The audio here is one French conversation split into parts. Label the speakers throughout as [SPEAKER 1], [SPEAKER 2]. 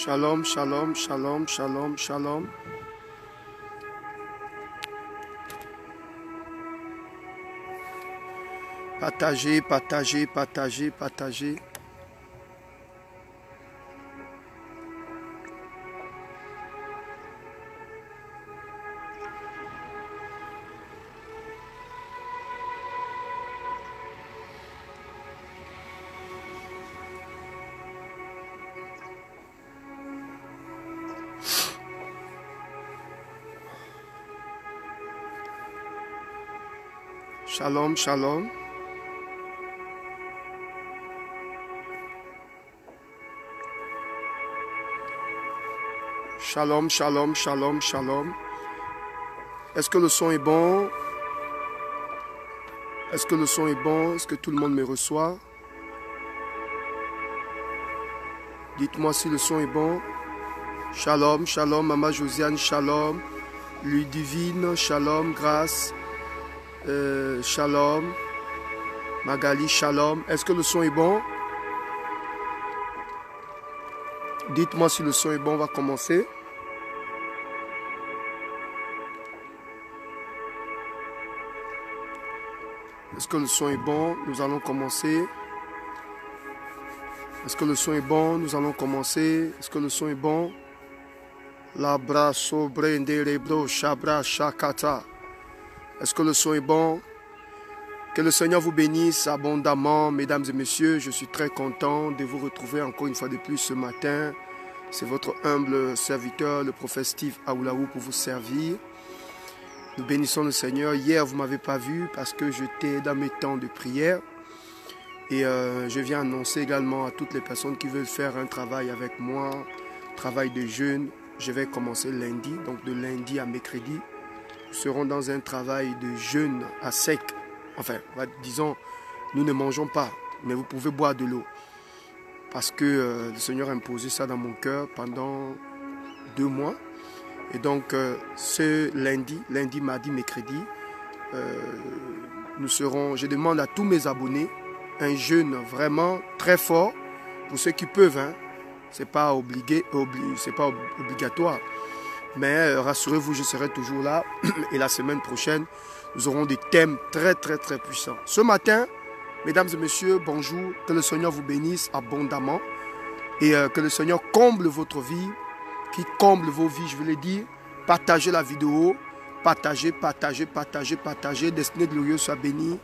[SPEAKER 1] Shalom, shalom, shalom, shalom, shalom. Partagez, partagez, partagez, partagez. Shalom, shalom. Shalom, shalom, shalom, shalom. Est-ce que le son est bon? Est-ce que le son est bon? Est-ce que tout le monde me reçoit? Dites-moi si le son est bon. Shalom, shalom, Maman Josiane, shalom. Ludivine, shalom, grâce. Shalom. Magali, shalom. Est-ce que le son est bon? Dites-moi si le son est bon, on va commencer. Est-ce que le son est bon? Nous allons commencer. Est-ce que le son est bon? Nous allons commencer. Est-ce que le son est bon? Labra sobre nderebro shabra shakata. Est-ce que le son est bon? Que le Seigneur vous bénisse abondamment, mesdames et messieurs. Je suis très content de vous retrouver encore une fois de plus ce matin. C'est votre humble serviteur, le prophète Steve Aoulaou, pour vous servir. Nous bénissons le Seigneur. Hier, vous ne m'avez pas vu parce que j'étais dans mes temps de prière. Et je viens annoncer également à toutes les personnes qui veulent faire un travail avec moi, travail de jeûne. Je vais commencer lundi, donc de lundi à mercredi. Nous serons dans un travail de jeûne à sec. Enfin, disons, nous ne mangeons pas, mais vous pouvez boire de l'eau. Parce que le Seigneur a imposé ça dans mon cœur pendant 2 mois. Et donc, ce lundi, mardi, mercredi, nous serons, je demande à tous mes abonnés, un jeûne vraiment très fort, pour ceux qui peuvent. Hein. Ce n'est pas obligatoire. Mais rassurez-vous, je serai toujours là. Et la semaine prochaine, nous aurons des thèmes très, très, très puissants. Ce matin, mesdames et messieurs, bonjour. Que le Seigneur vous bénisse abondamment. Et que le Seigneur comble votre vie. Qui comble vos vies, je veux le dire. Partagez la vidéo. Partagez, partagez, partagez, partagez. Destinée Glorieuse soit bénie.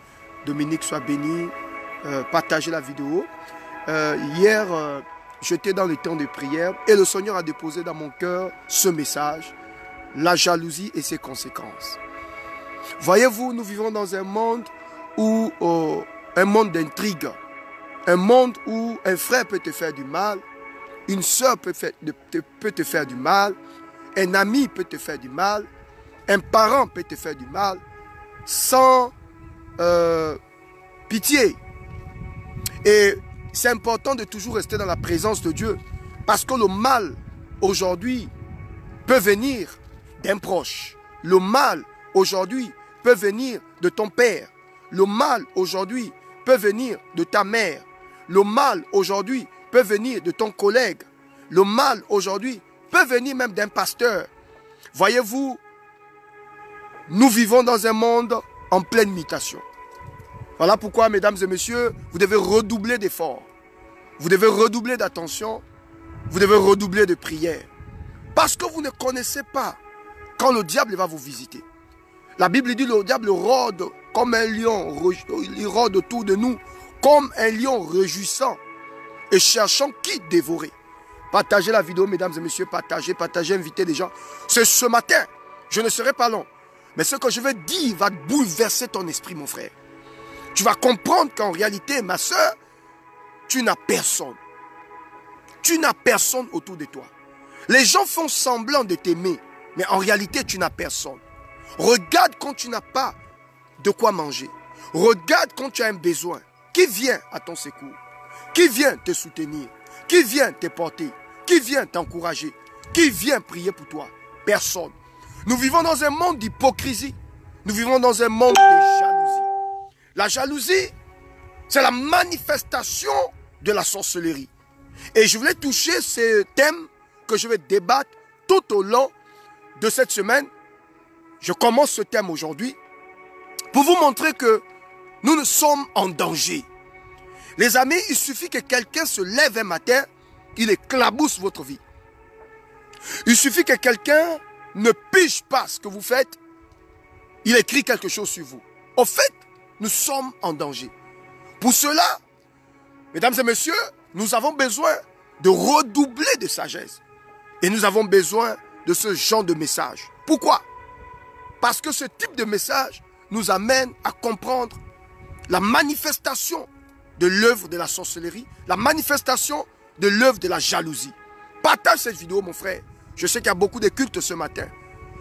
[SPEAKER 1] Dominique soit béni. Partagez la vidéo. Hier, j'étais dans le temps de prière et le Seigneur a déposé dans mon cœur ce message, la jalousie et ses conséquences. Voyez-vous, nous vivons dans un monde où, un monde d'intrigue, un monde où un frère peut te faire du mal, une soeur peut te faire du mal, un ami peut te faire du mal, un parent peut te faire du mal, sans pitié. Et c'est important de toujours rester dans la présence de Dieu. Parce que le mal, aujourd'hui, peut venir d'un proche. Le mal, aujourd'hui, peut venir de ton père. Le mal, aujourd'hui, peut venir de ta mère. Le mal, aujourd'hui, peut venir de ton collègue. Le mal, aujourd'hui, peut venir même d'un pasteur. Voyez-vous, nous vivons dans un monde en pleine mutation. Voilà pourquoi, mesdames et messieurs, vous devez redoubler d'efforts. Vous devez redoubler d'attention. Vous devez redoubler de prière. Parce que vous ne connaissez pas quand le diable va vous visiter. La Bible dit que le diable rôde comme un lion. Il rôde autour de nous comme un lion réjouissant et cherchant qui dévorer. Partagez la vidéo, mesdames et messieurs. Partagez, invitez les gens. C'est ce matin. Je ne serai pas long. Mais ce que je vais dire va bouleverser ton esprit, mon frère. Tu vas comprendre qu'en réalité, ma soeur, tu n'as personne. Tu n'as personne autour de toi. Les gens font semblant de t'aimer, mais en réalité, tu n'as personne. Regarde quand tu n'as pas de quoi manger. Regarde quand tu as un besoin. Qui vient à ton secours? Qui vient te soutenir? Qui vient te porter? Qui vient t'encourager? Qui vient prier pour toi? Personne. Nous vivons dans un monde d'hypocrisie. Nous vivons dans un monde de jalousie. La jalousie, c'est la manifestation de la sorcellerie. Et je voulais toucher ce thème que je vais débattre tout au long de cette semaine. Je commence ce thème aujourd'hui pour vous montrer que nous sommes en danger. Les amis, il suffit que quelqu'un se lève un matin, il éclabousse votre vie. Il suffit que quelqu'un ne pige pas ce que vous faites, il écrit quelque chose sur vous. Au fait, nous sommes en danger. Pour cela, mesdames et messieurs, nous avons besoin de redoubler de sagesse. Et nous avons besoin de ce genre de message. Pourquoi? Parce que ce type de message nous amène à comprendre la manifestation de l'œuvre de la sorcellerie, la manifestation de l'œuvre de la jalousie. Partage cette vidéo, mon frère. Je sais qu'il y a beaucoup de cultes ce matin.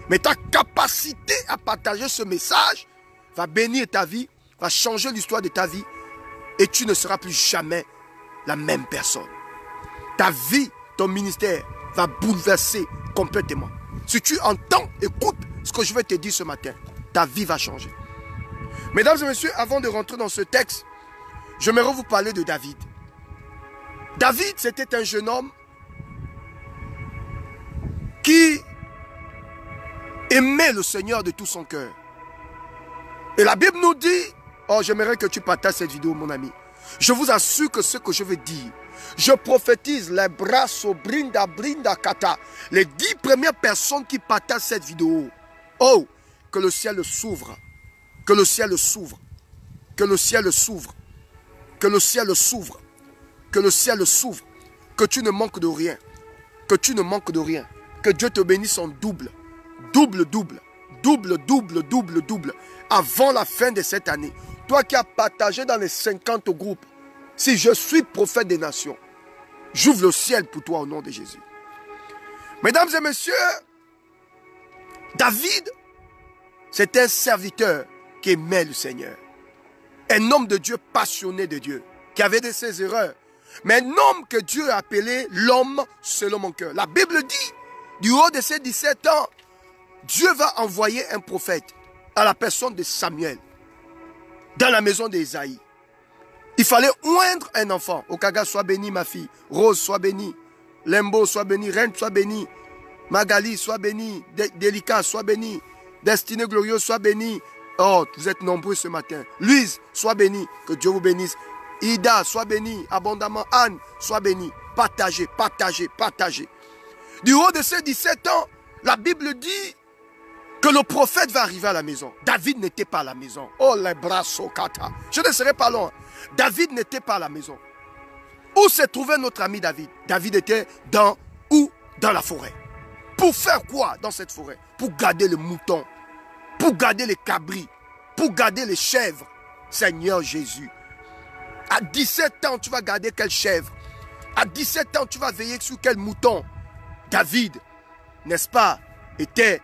[SPEAKER 1] Mais ta capacité à partager ce message va bénir ta vie, va changer l'histoire de ta vie. Et tu ne seras plus jamais la même personne. Ta vie, ton ministère va bouleverser complètement. Si tu entends, écoute ce que je vais te dire ce matin, ta vie va changer. Mesdames et messieurs, avant de rentrer dans ce texte, j'aimerais vous parler de David. David, c'était un jeune homme qui aimait le Seigneur de tout son cœur. Et la Bible nous dit, oh, j'aimerais que tu partages cette vidéo, mon ami. Je vous assure que ce que je vais dire, je prophétise les brassos, brinda, kata, les 10 premières personnes qui partagent cette vidéo. Oh, que le ciel s'ouvre, que le ciel s'ouvre, que le ciel s'ouvre, que le ciel s'ouvre, que le ciel s'ouvre, que tu ne manques de rien, que tu ne manques de rien, que Dieu te bénisse en double, double, double, double, double, double, double, avant la fin de cette année. Toi qui as partagé dans les 50 groupes, si je suis prophète des nations, j'ouvre le ciel pour toi au nom de Jésus. Mesdames et messieurs, David, c'est un serviteur qui aimait le Seigneur. Un homme de Dieu passionné de Dieu, qui avait de ses erreurs. Mais un homme que Dieu a appelé l'homme selon mon cœur. La Bible dit, du haut de ses 17 ans, Dieu va envoyer un prophète à la personne de Samuel dans la maison d'Ésaïe. Il fallait oindre un enfant. Okaga, sois béni, ma fille. Rose, sois bénie. Lembo, sois béni. Reine, sois bénie. Magali, sois bénie. Délicat, sois bénie. Destinée glorieuse, sois bénie. Oh, vous êtes nombreux ce matin. Louise, sois bénie. Que Dieu vous bénisse. Ida, sois bénie. Abondamment. Anne, sois bénie. Partagez, partagez, partagez. Du haut de ses 17 ans, la Bible dit que le prophète va arriver à la maison. David n'était pas à la maison. Oh, les bras sokata. Je ne serai pas long. David n'était pas à la maison. Où se trouvait notre ami David? David était dans la forêt. Pour faire quoi dans cette forêt? Pour garder les moutons, pour garder les cabris, pour garder les chèvres. Seigneur Jésus. À 17 ans, tu vas garder quelle chèvre? À 17 ans, tu vas veiller sur quel mouton? David, n'est-ce pas, était,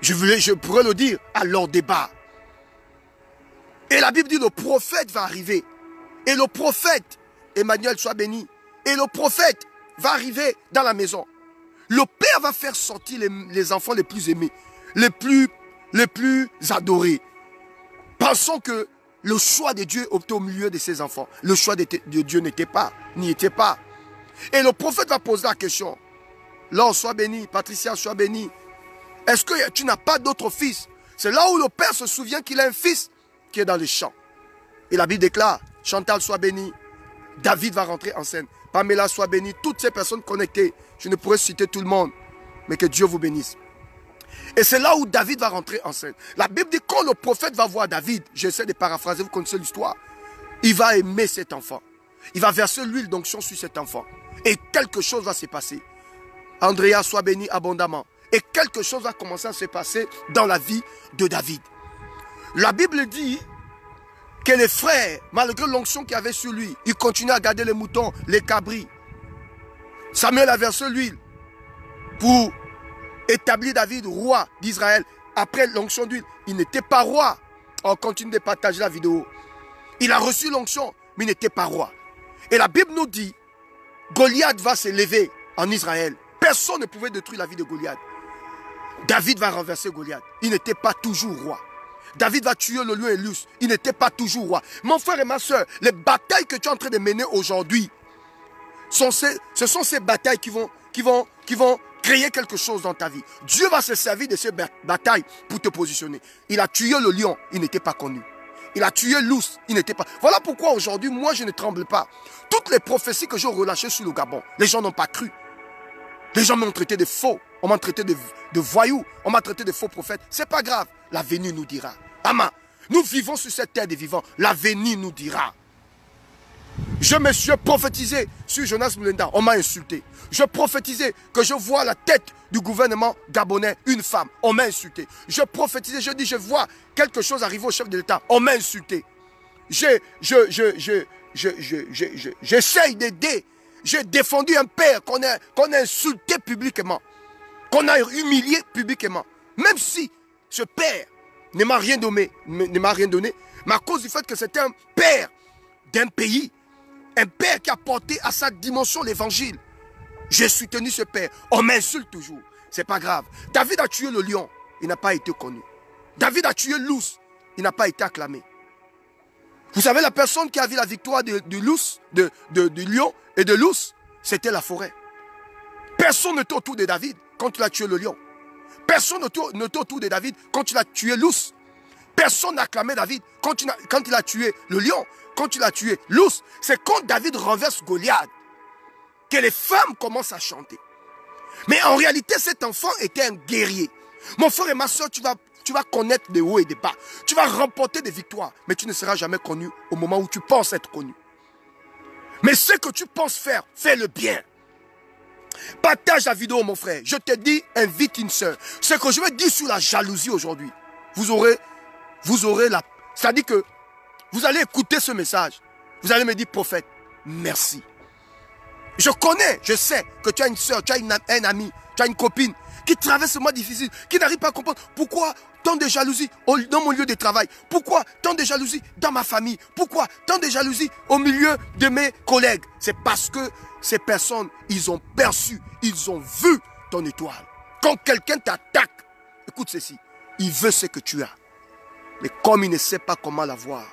[SPEAKER 1] je pourrais le dire, à leur débat. Et la Bible dit, le prophète va arriver. Et le prophète, Emmanuel soit béni, et le prophète va arriver dans la maison. Le père va faire sortir les enfants les plus aimés, les plus adorés. Pensons que le choix de Dieu était au milieu de ses enfants. Le choix de Dieu n'y était pas. Et le prophète va poser la question. Laure, sois béni. Patricia, sois béni. Est-ce que tu n'as pas d'autre fils? C'est là où le père se souvient qu'il a un fils qui est dans les champs. Et la Bible déclare, Chantal, sois béni. David va rentrer en scène. Pamela, sois béni. Toutes ces personnes connectées. Je ne pourrais citer tout le monde. Mais que Dieu vous bénisse. Et c'est là où David va rentrer en scène. La Bible dit, quand le prophète va voir David, j'essaie de paraphraser, vous connaissez l'histoire, il va aimer cet enfant. Il va verser l'huile d'onction sur cet enfant. Et quelque chose va se passer. Andrea, sois béni abondamment. Et quelque chose va commencer à se passer dans la vie de David. La Bible dit que les frères, malgré l'onction qu'il y avait sur lui, ils continuaient à garder les moutons, les cabris. Samuel a versé l'huile pour établir David roi d'Israël. Après l'onction d'huile, il n'était pas roi. On continue de partager la vidéo. Il a reçu l'onction, mais il n'était pas roi. Et la Bible nous dit, Goliath va se lever en Israël. Personne ne pouvait détruire la vie de Goliath. David va renverser Goliath. Il n'était pas toujours roi. David va tuer le lion et l'ours. Il n'était pas toujours roi. Mon frère et ma soeur, les batailles que tu es en train de mener aujourd'hui, ce sont ces batailles qui vont créer quelque chose dans ta vie. Dieu va se servir de ces batailles pour te positionner. Il a tué le lion, il n'était pas connu. Il a tué l'ours, il n'était pas... Voilà pourquoi aujourd'hui, moi, je ne tremble pas. Toutes les prophéties que j'ai relâchées sur le Gabon, les gens n'ont pas cru. Les gens m'ont traité de faux. On m'a traité de voyous. On m'a traité de faux prophètes. C'est pas grave. L'avenir nous dira. Amen. Nous vivons sur cette terre des vivants. L'avenir nous dira. Je me suis prophétisé sur Jonas Mulenda. On m'a insulté. Je prophétisais que je vois la tête du gouvernement gabonais, une femme. On m'a insulté. Je prophétisais, je dis, je vois quelque chose arriver au chef de l'État. On m'a insulté. J'essaye d'aider. J'ai défendu un père qu'on a insulté publiquement. Qu'on a humilié publiquement. Même si ce père ne m'a rien donné, mais à cause du fait que c'était un père d'un pays, un père qui a porté à sa dimension l'évangile. J'ai soutenu ce père. On m'insulte toujours. C'est pas grave. David a tué le lion. Il n'a pas été connu. David a tué l'ours. Il n'a pas été acclamé. Vous savez, la personne qui a vu la victoire du lion et de l'ours, c'était la forêt. Personne n'était autour de David quand il a tué le lion. Personne n'était autour de David quand il a tué l'ours. Personne n'a acclamé David quand il a tué le lion, quand il a tué l'ours. C'est quand David renverse Goliath que les femmes commencent à chanter. Mais en réalité, cet enfant était un guerrier. Mon frère et ma soeur, tu vas connaître des hauts et des bas. Tu vas remporter des victoires, mais tu ne seras jamais connu au moment où tu penses être connu. Mais ce que tu penses faire, fais-le bien. Partage la vidéo, mon frère. Je te dis, invite une soeur. Ce que je vais dire sur la jalousie aujourd'hui, vous aurez la... C'est-à-dire que vous allez écouter ce message. Vous allez me dire, prophète, merci. Je connais, je sais que tu as une soeur, tu as un ami, tu as une copine qui traverse ce mois difficile, qui n'arrive pas à comprendre pourquoi tant de jalousie dans mon lieu de travail, pourquoi tant de jalousie dans ma famille, pourquoi tant de jalousie au milieu de mes collègues. C'est parce que ces personnes, ils ont perçu, ils ont vu ton étoile. Quand quelqu'un t'attaque, écoute ceci, il veut ce que tu as. Mais comme il ne sait pas comment l'avoir,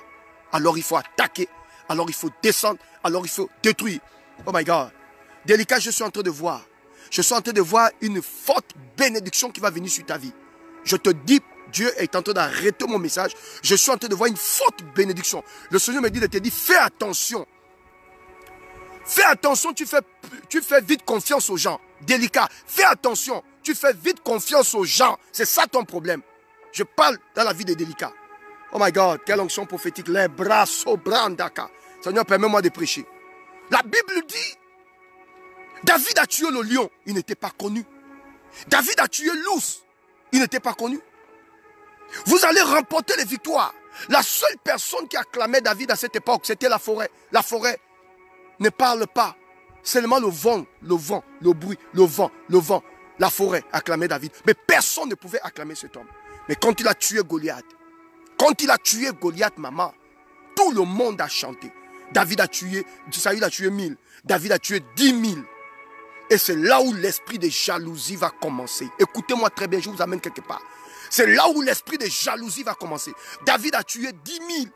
[SPEAKER 1] alors il faut attaquer, alors il faut descendre, alors il faut détruire. Oh my God. Délicat, je suis en train de voir. Je suis en train de voir une forte bénédiction qui va venir sur ta vie. Je te dis, Dieu est en train d'arrêter mon message. Je suis en train de voir une forte bénédiction. Le Seigneur me dit de te dire, fais attention. Fais attention, tu fais vite confiance aux gens. Délicat, fais attention. Tu fais vite confiance aux gens. C'est ça ton problème. Je parle dans la vie des délicats. Oh my God, quelle onction prophétique. Les bras sobrandaka. Seigneur, permets-moi de prêcher. La Bible dit, David a tué le lion, il n'était pas connu. David a tué l'ours, il n'était pas connu. Vous allez remporter les victoires. La seule personne qui acclamait David à cette époque, c'était la forêt. La forêt ne parle pas. Seulement le vent, le bruit, le vent. La forêt acclamait David. Mais personne ne pouvait acclamer cet homme. Mais quand il a tué Goliath, maman, tout le monde a chanté. Saül a tué 1000. David a tué 10 000. Et c'est là où l'esprit de jalousie va commencer. Écoutez-moi très bien, je vous amène quelque part. C'est là où l'esprit de jalousie va commencer. David a tué 10 000.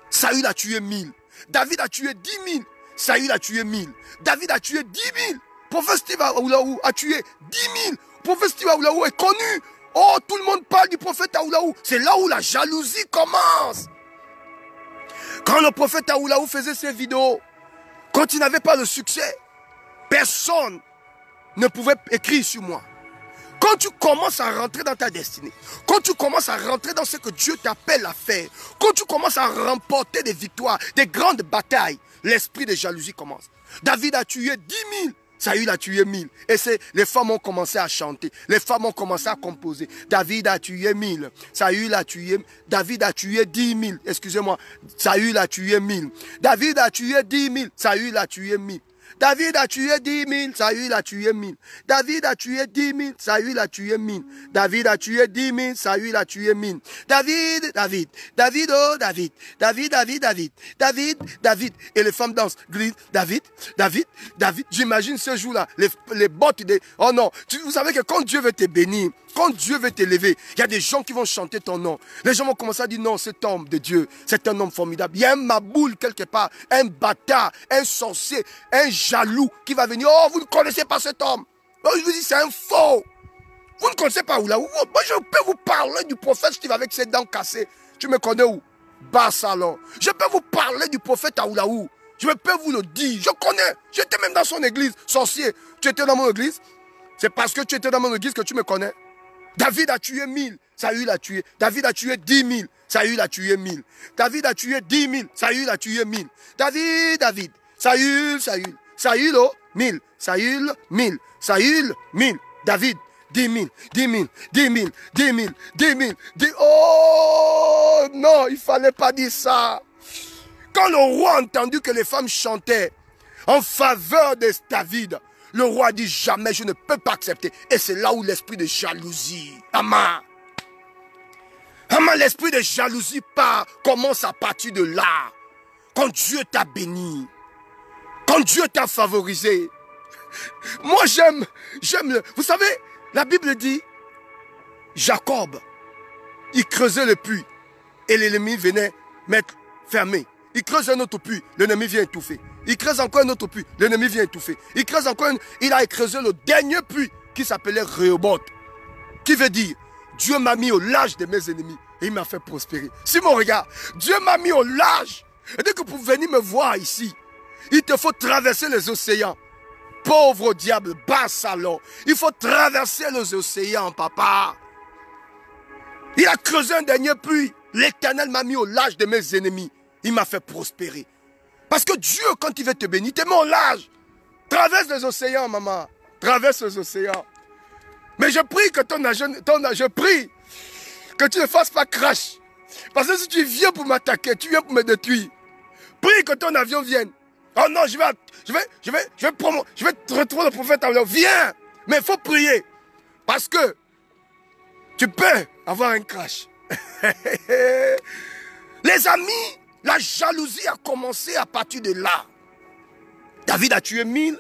[SPEAKER 1] Saül a tué 1000. David a tué 10 000. Saül a tué 1000. David a tué 10 000. Prophète Steve Aoulaou a tué 10 000. Prophète Steve Aoulaou est connu. Oh, tout le monde parle du prophète Aoulaou. C'est là où la jalousie commence. Quand le prophète Aoulaou faisait ses vidéos, quand il n'avait pas le succès, personne ne pouvait écrire sur moi. Quand tu commences à rentrer dans ta destinée, quand tu commences à rentrer dans ce que Dieu t'appelle à faire, quand tu commences à remporter des victoires, des grandes batailles, l'esprit de jalousie commence. David a tué 10 000. Saül a tué 1000. Et les femmes ont commencé à chanter. Les femmes ont commencé à composer. David a tué 1000. David a tué 10 000. Excusez-moi. Saül a tué 1000. David a tué 10 000. Saül a tué 1000. David a tué 10 000, Saül a tué 1000. David a tué 10 000, Saül a tué 1000. David a tué 10 000, Saül a tué 1000. David. Et les femmes dansent. David. J'imagine ce jour-là, les bottes. Oh non, vous savez que quand Dieu veut te bénir, quand Dieu veut t'élever, il y a des gens qui vont chanter ton nom. Les gens vont commencer à dire non, cet homme de Dieu, c'est un homme formidable. Il y a un maboule quelque part, un bâtard, un sorcier, un jaloux qui va venir. Oh, vous ne connaissez pas cet homme. Donc je vous dis, c'est un faux. Vous ne connaissez pas Oulaou. Moi, je peux vous parler du prophète Steve avec ses dents cassées. Tu me connais où? Bassalon. Je peux vous parler du prophète Oulaou. Je peux vous le dire. Je connais. J'étais même dans son église. Sorcier. Tu étais dans mon église? C'est parce que tu étais dans mon église que tu me connais. David a tué 1000. Saül a tué. David a tué 10 000. Saül a tué 1000. David a tué 10 000. Saül a tué 1000. David. Saül. Saül, oh, 1000. Saül, 1000. Saül, 1000. David, 10 000. 10 000. Oh non, il ne fallait pas dire ça. Quand le roi a entendu que les femmes chantaient en faveur de David, le roi a dit jamais, je ne peux pas accepter. Et c'est là où l'esprit de jalousie, l'esprit de jalousie commence à partir de là. Quand Dieu t'a béni, quand Dieu t'a favorisé. Moi j'aime vous savez, la Bible dit, Jacob, il creusait le puits et l'ennemi venait fermer. Il creuse un autre puits, l'ennemi vient étouffer. Il creuse encore un autre puits, l'ennemi vient étouffer. Il creuse encore il a creusé le dernier puits qui s'appelait Rehoboth. Qui veut dire, Dieu m'a mis au large de mes ennemis et il m'a fait prospérer. Simon, regarde, Dieu m'a mis au large. Et dès que pour venir me voir ici, il te faut traverser les océans. Pauvre diable, Bassalon. Il faut traverser les océans, papa. Il a creusé un dernier puits. L'Éternel m'a mis au large de mes ennemis. Il m'a fait prospérer. Parce que Dieu, quand il veut te bénir, il te met au large. Traverse les océans, maman. Traverse les océans. Mais je prie que je prie que tu ne fasses pas crash. Parce que si tu viens pour m'attaquer, tu viens pour me détruire. Prie que ton avion vienne. Oh non, je vais te retrouver le prophète. Viens. Mais il faut prier. Parce que tu peux avoir un crash. Les amis, la jalousie a commencé à partir de là. David a tué 1000.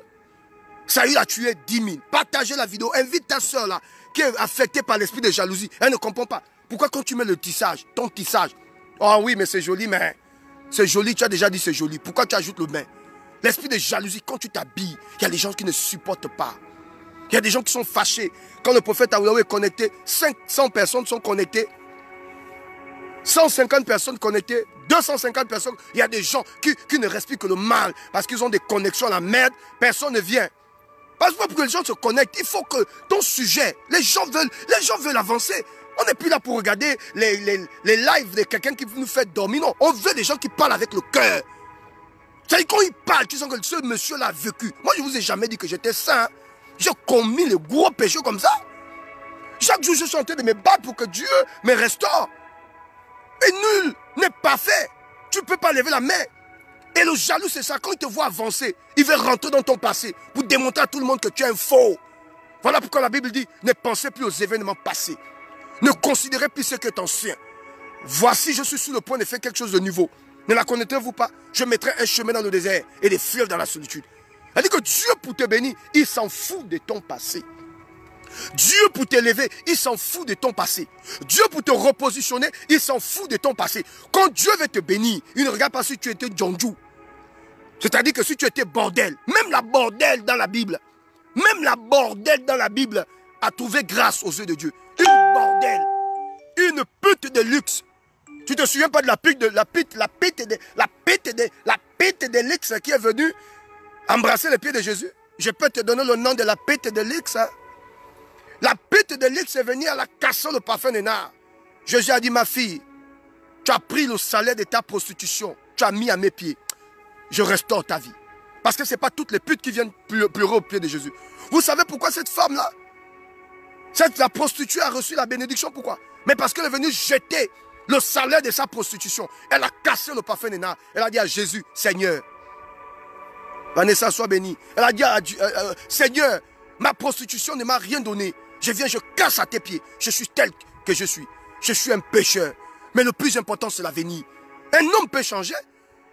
[SPEAKER 1] Saül a tué 10 000. Partagez la vidéo. Invite ta soeur là, qui est affectée par l'esprit de jalousie. Elle ne comprend pas. Pourquoi quand tu mets le tissage, ton tissage, oh oui, mais c'est joli, mais c'est joli, tu as déjà dit c'est joli. Pourquoi tu ajoutes le mais? L'esprit de jalousie, quand tu t'habilles, il y a des gens qui ne supportent pas. Il y a des gens qui sont fâchés. Quand le prophète Aouyaou est connecté, 500 personnes sont connectées. 150 personnes connectées. 250 personnes. Il y a des gens qui ne respirent que le mal. Parce qu'ils ont des connexions à la merde. Personne ne vient. Parce que pour que les gens se connectent, il faut que ton sujet, les gens veulent avancer. On n'est plus là pour regarder les lives de quelqu'un qui nous fait dormir. Non, on veut des gens qui parlent avec le cœur. C'est-à-dire quand il parle, tu sens que ce monsieur-là a vécu. Moi, je ne vous ai jamais dit que j'étais saint. J'ai commis le gros péché comme ça. Chaque jour, je suis en train de me battre pour que Dieu me restaure. Et nul n'est parfait. Tu ne peux pas lever la main. Et le jaloux, c'est ça. Quand il te voit avancer, il veut rentrer dans ton passé pour démontrer à tout le monde que tu es un faux. Voilà pourquoi la Bible dit, ne pensez plus aux événements passés. Ne considérez plus ce qui est ancien. Voici, je suis sur le point de faire quelque chose de nouveau. Ne la connaissez-vous pas? Je mettrai un chemin dans le désert et des fleuves dans la solitude. Elle dit que Dieu pour te bénir, il s'en fout de ton passé. Dieu pour t'élever, il s'en fout de ton passé. Dieu pour te repositionner, il s'en fout de ton passé. Quand Dieu veut te bénir, il ne regarde pas si tu étais Djonjou. C'est-à-dire que si tu étais bordel, même la bordel dans la Bible, a trouvé grâce aux yeux de Dieu. Une bordel, une pute de luxe. Tu te souviens pas de la pute de luxe qui est venue embrasser les pieds de Jésus? Je peux te donner le nom de la pute de luxe. Hein? La pute de luxe est venue à la casser le parfum de nard. Jésus a dit, ma fille, tu as pris le salaire de ta prostitution, tu as mis à mes pieds. Je restaure ta vie. Parce que ce n'est pas toutes les putes qui viennent pleurer aux pieds de Jésus. Vous savez pourquoi cette femme-là, la prostituée a reçu la bénédiction? Pourquoi? Mais parce qu'elle est venue jeter le salaire de sa prostitution. Elle a cassé le parfum de nard. Elle a dit à Jésus, Seigneur, Vanessa, sois bénie. Elle a dit à Dieu, Seigneur, ma prostitution ne m'a rien donné. Je viens, je casse à tes pieds. Je suis tel que je suis. Je suis un pécheur. Mais le plus important, c'est l'avenir. Un homme peut changer.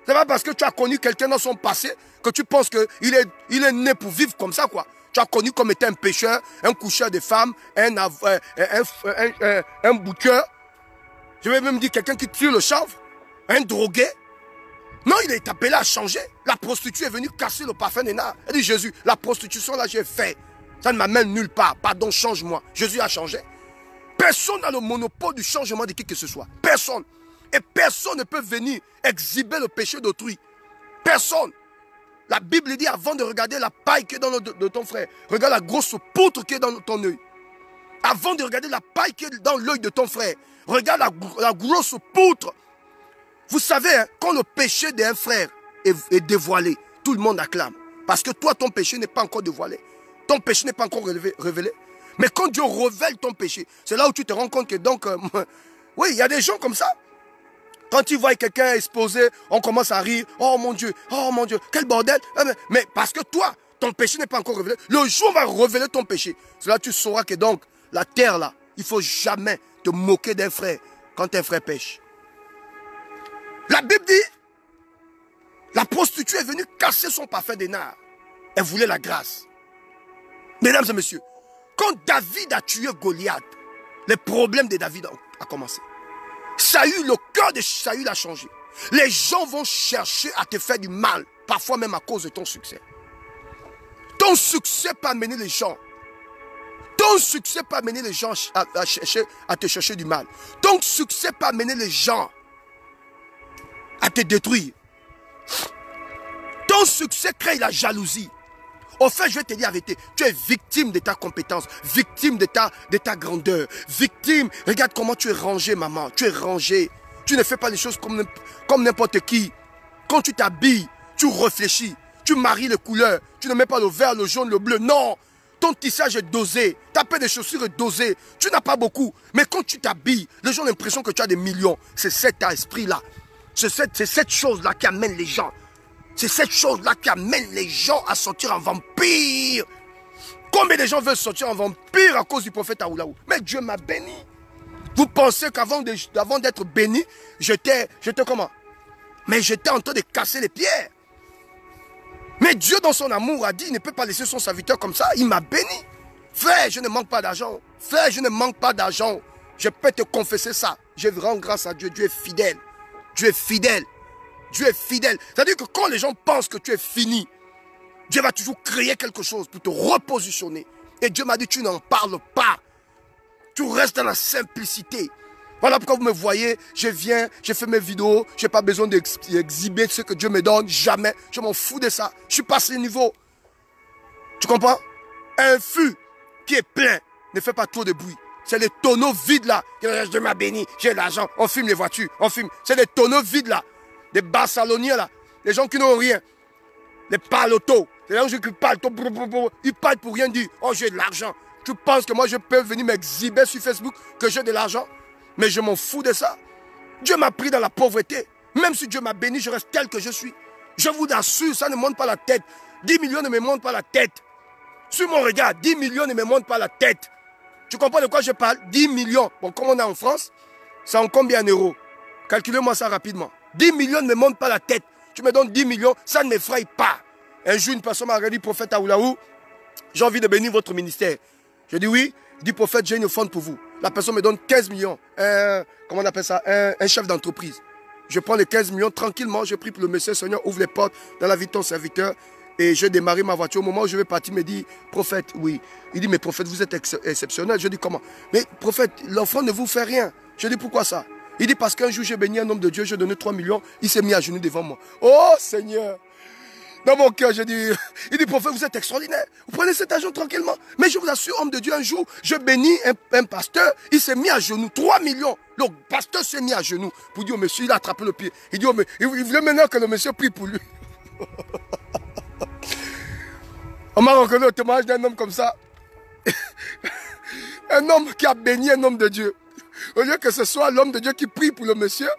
[SPEAKER 1] Ce n'est pas parce que tu as connu quelqu'un dans son passé que tu penses qu'il est né pour vivre comme ça, quoi. Tu as connu comme étant un pécheur, un coucheur de femmes, un bouqueur. Je vais même dire quelqu'un qui tue le chanvre, un drogué. Non, il est appelé à changer. La prostituée est venue casser le parfum de nard. Elle dit, Jésus, la prostitution là, j'ai fait. Ça ne m'amène nulle part. Pardon, change-moi. Jésus a changé. Personne n'a le monopole du changement de qui que ce soit. Personne. Et personne ne peut venir exhiber le péché d'autrui. Personne. La Bible dit avant de regarder la paille qui est dans de ton frère, regarde la grosse poutre qui est dans ton œil. Avant de regarder la paille qui est dans l'œil de ton frère, regarde la grosse poutre. Vous savez, hein, quand le péché d'un frère est dévoilé, tout le monde acclame. Parce que toi, ton péché n'est pas encore dévoilé. Ton péché n'est pas encore révélé. Mais quand Dieu révèle ton péché, c'est là où tu te rends compte que donc... oui, il y a des gens comme ça. Quand ils voient quelqu'un exposé, on commence à rire. Oh mon Dieu, quel bordel. Mais parce que toi, ton péché n'est pas encore révélé. Le jour va révéler ton péché. C'est là que tu sauras que donc, la terre là, il ne faut jamais te moquer d'un frère quand un frère pêche. La Bible dit, la prostituée est venue casser son parfum d'énard. Elle voulait la grâce. Mesdames et messieurs, quand David a tué Goliath, les problèmes de David ont commencé. Saül, le cœur de Saül a changé. Les gens vont chercher à te faire du mal, parfois même à cause de ton succès. Ton succès peut amener les gens. Ton succès peut amener les gens à te chercher du mal. Ton succès peut amener les gens à te détruire. Ton succès crée la jalousie. Au fait, je vais te dire la vérité, tu es victime de ta compétence, victime de ta grandeur, victime. Regarde comment tu es rangé, maman, tu es rangé. Tu ne fais pas les choses comme n'importe qui. Quand tu t'habilles, tu réfléchis, tu maries les couleurs, tu ne mets pas le vert, le jaune, le bleu, non. Ton tissage est dosé, ta paire de chaussures est dosée, tu n'as pas beaucoup. Mais quand tu t'habilles, les gens ont l'impression que tu as des millions. C'est cet esprit-là, c'est cette chose-là qui amène les gens. C'est cette chose-là qui amène les gens à sortir en vampire. Combien de gens veulent sortir en vampire à cause du prophète Aoulaou? Mais Dieu m'a béni. Vous pensez qu'avant d'être béni, j'étais comment? Mais j'étais en train de casser les pierres. Mais Dieu dans son amour a dit, il ne peut pas laisser son serviteur comme ça. Il m'a béni. Frère, je ne manque pas d'argent. Frère, je ne manque pas d'argent. Je peux te confesser ça. Je rends grâce à Dieu. Dieu est fidèle. Dieu est fidèle. Dieu est fidèle. C'est-à-dire que quand les gens pensent que tu es fini, Dieu va toujours créer quelque chose pour te repositionner. Et Dieu m'a dit, tu n'en parles pas. Tu restes dans la simplicité. Voilà pourquoi vous me voyez, je viens, je fais mes vidéos, je n'ai pas besoin d'exhiber ce que Dieu me donne, jamais. Je m'en fous de ça. Je suis passé le niveau. Tu comprends? Un fût qui est plein ne fait pas trop de bruit. C'est les tonneaux vides là. Dieu m'a béni, j'ai de l'argent, on filme les voitures, on filme. C'est les tonneaux vides là. Les barceloniens là, les gens qui n'ont rien, les palotos, les gens qui parlent, ils parlent pour rien dire. Oh, j'ai de l'argent. Tu penses que moi je peux venir m'exhiber sur Facebook que j'ai de l'argent? Mais je m'en fous de ça. Dieu m'a pris dans la pauvreté. Même si Dieu m'a béni, je reste tel que je suis. Je vous assure, ça ne monte pas la tête. 10 millions ne me montent pas la tête. Sur mon regard, 10 millions ne me montent pas la tête. Tu comprends de quoi je parle? 10 millions. Bon, comme on est en France, c'est en combien d'euros? Calculez-moi ça rapidement. 10 millions ne me montent pas la tête. Tu me donnes 10 millions, ça ne m'effraie pas. Un jour, une personne m'a dit, prophète Aoulaou, j'ai envie de bénir votre ministère. Je dis oui. Il dit, prophète, j'ai une offrande pour vous. La personne me donne 15 millions. Comment on appelle ça? Un chef d'entreprise. Je prends les 15 millions tranquillement. Je prie pour le monsieur. Seigneur, ouvre les portes dans la vie de ton serviteur. Et j'ai démarré ma voiture. Au moment où je vais partir, il me dit, prophète, oui. Il dit, mais prophète, vous êtes exceptionnel. Je dis, comment? Mais prophète, l'offrande ne vous fait rien. Je dis, pourquoi ça? Il dit, parce qu'un jour, j'ai béni un homme de Dieu, j'ai donné 3 millions. Il s'est mis à genoux devant moi. Oh Seigneur! Dans mon cœur, il dit, prophète, vous êtes extraordinaire. Vous prenez cet argent tranquillement. Mais je vous assure, homme de Dieu, un jour, je bénis un pasteur. Il s'est mis à genoux. 3 millions. Le pasteur s'est mis à genoux pour dire au monsieur, il a attrapé le pied. Il dit, oh, mais il voulait maintenant que le monsieur prie pour lui. On m'a reconnu au témoignage d'un homme comme ça. Un homme qui a béni un homme de Dieu. Au lieu que ce soit l'homme de Dieu qui prie pour le monsieur.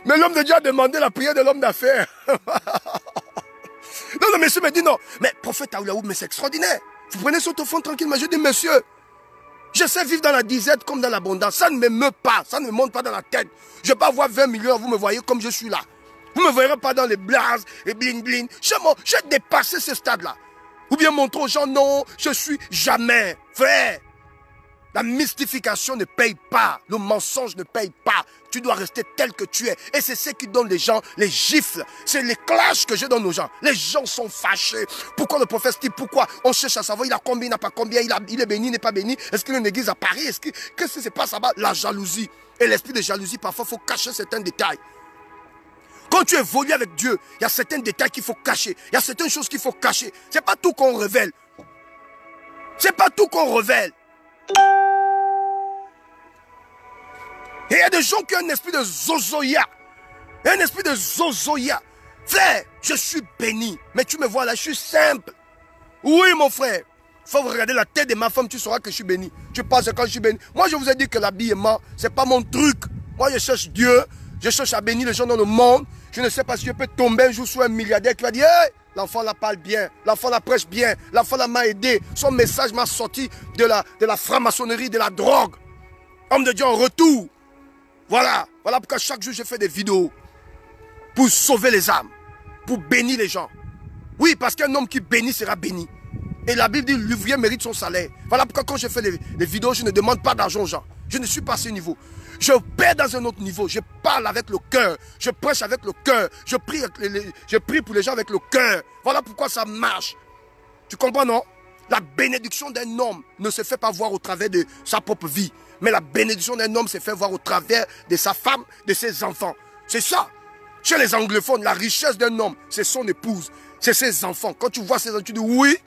[SPEAKER 1] Mais l'homme de Dieu a demandé la prière de l'homme d'affaires. Non, le monsieur me dit non. Mais prophète Aoulaou, mais c'est extraordinaire. Vous prenez sur ton fond tranquillement. Je dis, monsieur, je sais vivre dans la disette comme dans l'abondance. Ça ne me meut pas. Ça ne me monte pas dans la tête. Je ne vais pas avoir 20 millions. Vous me voyez comme je suis là. Vous ne me verrez pas dans les blazes et bling bling. J'ai dépassé ce stade-là. Ou bien montrer aux gens, non, je suis jamais. Frère, La mystification ne paye pas. Le mensonge ne paye pas. Tu dois rester tel que tu es. Et c'est ce qui donne les gens les gifles. C'est les clashs que je donne aux gens. Les gens sont fâchés. Pourquoi le prophète dit pourquoi? On cherche à savoir il a combien, il n'a pas combien, il est béni, il n'est pas béni. Est-ce qu'il a une église à Paris? Qu'est-ce qui se passe là-bas? La jalousie. Et l'esprit de jalousie, parfois, il faut cacher certains détails. Quand tu évolues avec Dieu, il y a certains détails qu'il faut cacher. Il y a certaines choses qu'il faut cacher. Ce n'est pas tout qu'on révèle. Ce n'est pas tout qu'on révèle. Et il y a des gens qui ont un esprit de zozoïa. Un esprit de zozoïa. Frère, je suis béni. Mais tu me vois là, je suis simple. Oui, mon frère. Il faut regarder la tête de ma femme, tu sauras que je suis béni. Tu penses quand je suis béni. Moi, je vous ai dit que l'habillement, ce n'est pas mon truc. Moi, je cherche Dieu. Je cherche à bénir les gens dans le monde. Je ne sais pas si je peux tomber un jour sur un milliardaire qui va dire hey, l'enfant la parle bien, l'enfant la prêche bien, l'enfant la m'a aidé. Son message m'a sorti de la franc-maçonnerie, de la drogue. Homme de Dieu en retour. Voilà pourquoi chaque jour je fais des vidéos pour sauver les âmes, pour bénir les gens. Oui, parce qu'un homme qui bénit sera béni. Et la Bible dit l'ouvrier mérite son salaire. Voilà pourquoi quand je fais les vidéos, je ne demande pas d'argent aux gens. Je ne suis pas à ce niveau. Je paie dans un autre niveau. Je parle avec le cœur. Je prêche avec le cœur. Je prie pour les gens avec le cœur. Voilà pourquoi ça marche. Tu comprends, non? La bénédiction d'un homme ne se fait pas voir au travers de sa propre vie. Mais la bénédiction d'un homme se fait voir au travers de sa femme, de ses enfants. C'est ça. Chez les anglophones, la richesse d'un homme, c'est son épouse. C'est ses enfants. Quand tu vois ces enfants, tu dis oui,